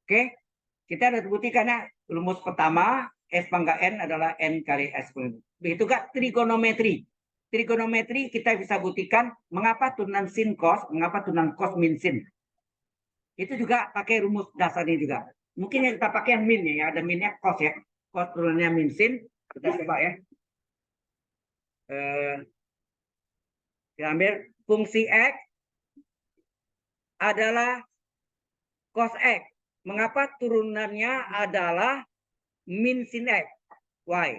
Speaker 1: Oke. Kita ada buktikan ya. Rumus pertama S pangkat N adalah N kali S. Begitu kan trigonometri. Trigonometri kita bisa buktikan mengapa turunan sin cos, mengapa turunan cos min sin. Itu juga pakai rumus dasarnya juga. Mungkin yang kita pakai yang min ya, ada minnya cos ya. Cos turunannya min sin. Kita coba ya. Kita ambil fungsi X adalah cos X. Mengapa turunannya adalah min sin X? Y.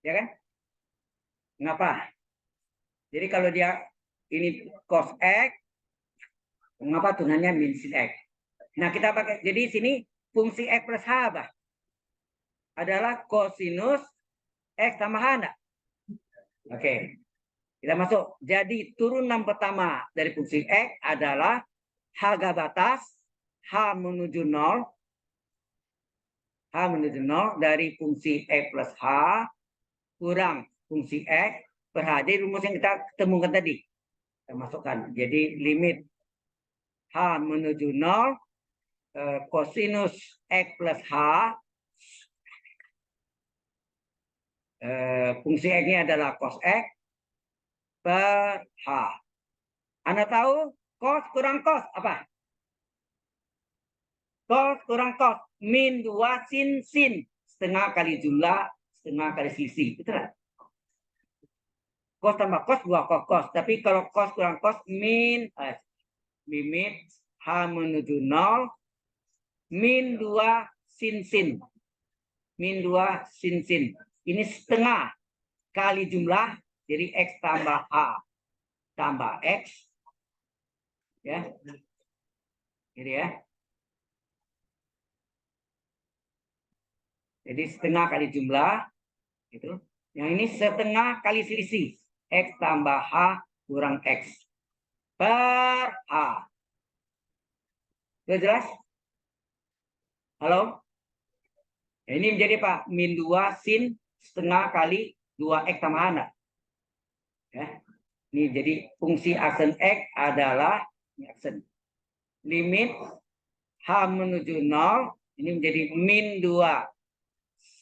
Speaker 1: Ya kan? Mengapa? Jadi kalau dia ini cos X, mengapa turunannya min sin X? Nah, kita pakai, jadi sini fungsi X plus H apa? Adalah kosinus X tambah H. Oke. Kita masuk. Jadi turunan pertama dari fungsi X adalah harga batas H menuju 0. H menuju 0 dari fungsi X plus H kurang fungsi X per H. Jadi rumus yang kita temukan tadi. Kita masukkan. Jadi limit H menuju 0 kosinus X plus H. Fungsi X-nya adalah cos X per H. Anda tahu cos kurang cos apa? Cos kurang cos min 2 sin sin. Setengah kali jumlah, setengah kali selisih. Betul kan? Cos tambah cos 2 cos cos. Tapi kalau cos kurang cos min limit H menuju 0 min 2 sin sin. Min 2 sin sin. Ini setengah kali jumlah. Jadi X tambah H tambah X. Ya. Jadi ya. Jadi setengah kali jumlah. Itu. Yang ini setengah kali selisih. X tambah H kurang X. Per H. Sudah jelas? Halo? Ini menjadi apa? Min 2 sin setengah kali 2X tambah H. Ya. Ini jadi fungsi aksen X adalah aksen limit H menuju 0. Ini menjadi min 2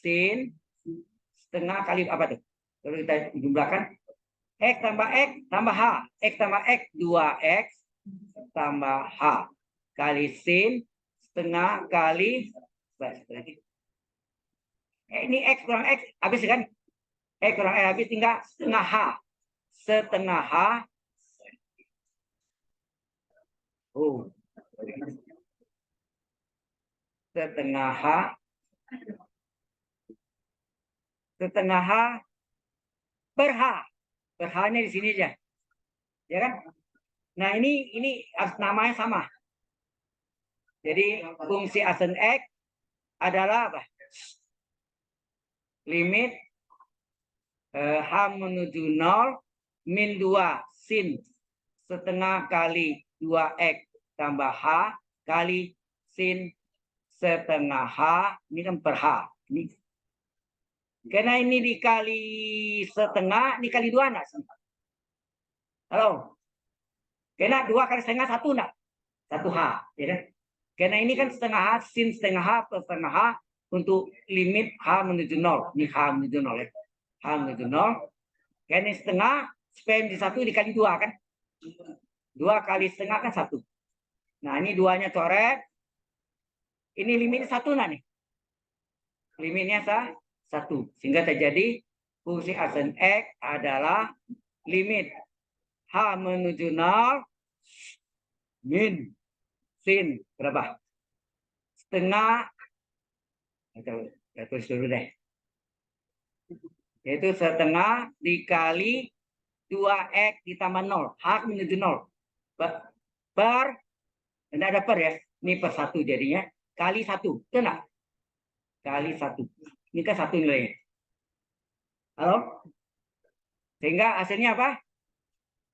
Speaker 1: sin setengah kali apa tuh? Kalau kita jumlahkan X tambah X tambah H. X tambah X 2X tambah H. Kali sin setengah kali Ini X kurang X, habis kan? X kurang X, habis tinggal setengah H. Setengah H. Oh. Setengah H. Setengah H per H. Per H-nya di sini aja. Ya kan? Nah, ini namanya sama. Jadi fungsi asen X adalah apa? Limit H menuju 0 min 2 sin setengah kali 2X tambah H kali sin setengah H. Ini kan per H. Ini. Karena ini dikali setengah, dikali 2 enggak? Halo? Karena 2 kali setengah 1 enggak? 1H. Ya kan? Karena ini kan setengah H, sin setengah H per setengah H untuk limit H menuju 0. Ini H menuju 0 ya. H menuju 0. Karena ini setengah, supaya menjadi 1 dikali 2 kan. 2 kali setengah kan 1. Nah ini 2-nya coret. Ini limitnya 1 nah nih. Limitnya 1. Sehingga terjadi fungsi asen X adalah limit H menuju 0 min sin berapa? Setengah, ya tulis dulu deh. Yaitu setengah dikali 2X ditambah 0. H menuju 0. Per, tidak ada per ya. Ini per 1 jadinya. Kali 1. Itu enggak? Kali 1. Ini kan 1 nilainya. Halo? Sehingga hasilnya apa?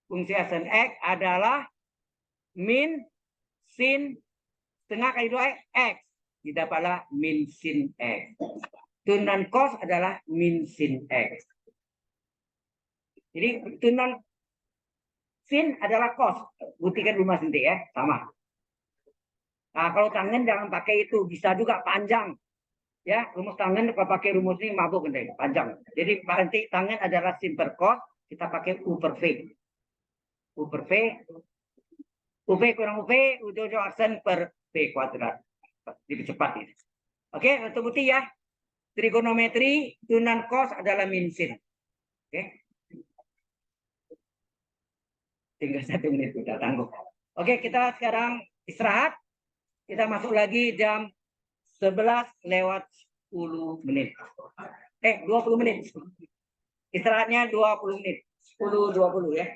Speaker 1: Fungsi asen X adalah min sin setengah kali 2X. Didapatlah min sin X. Turunan cos adalah min sin X. Jadi turunan sin adalah cos. Buktikan dulu Mas nanti ya. Sama. Nah, kalau tangan jangan pakai itu. Bisa juga panjang. Ya, rumus tangan kalau pakai rumus ini mabuk nanti. Panjang. Jadi nanti tangan adalah sin per cos. Kita pakai U per V. U per V. UV kurang UV, ujung-ujung aksen per V kuadrat. Lebih cepat ini. Oke, untuk bukti ya. Trigonometri, turunan cos adalah min sin. Oke. Tinggal 1 menit sudah tangguh. Oke, kita sekarang istirahat. Kita masuk lagi jam 11 lewat 10 menit. 20 menit. Istirahatnya 20 menit. 10-20 ya.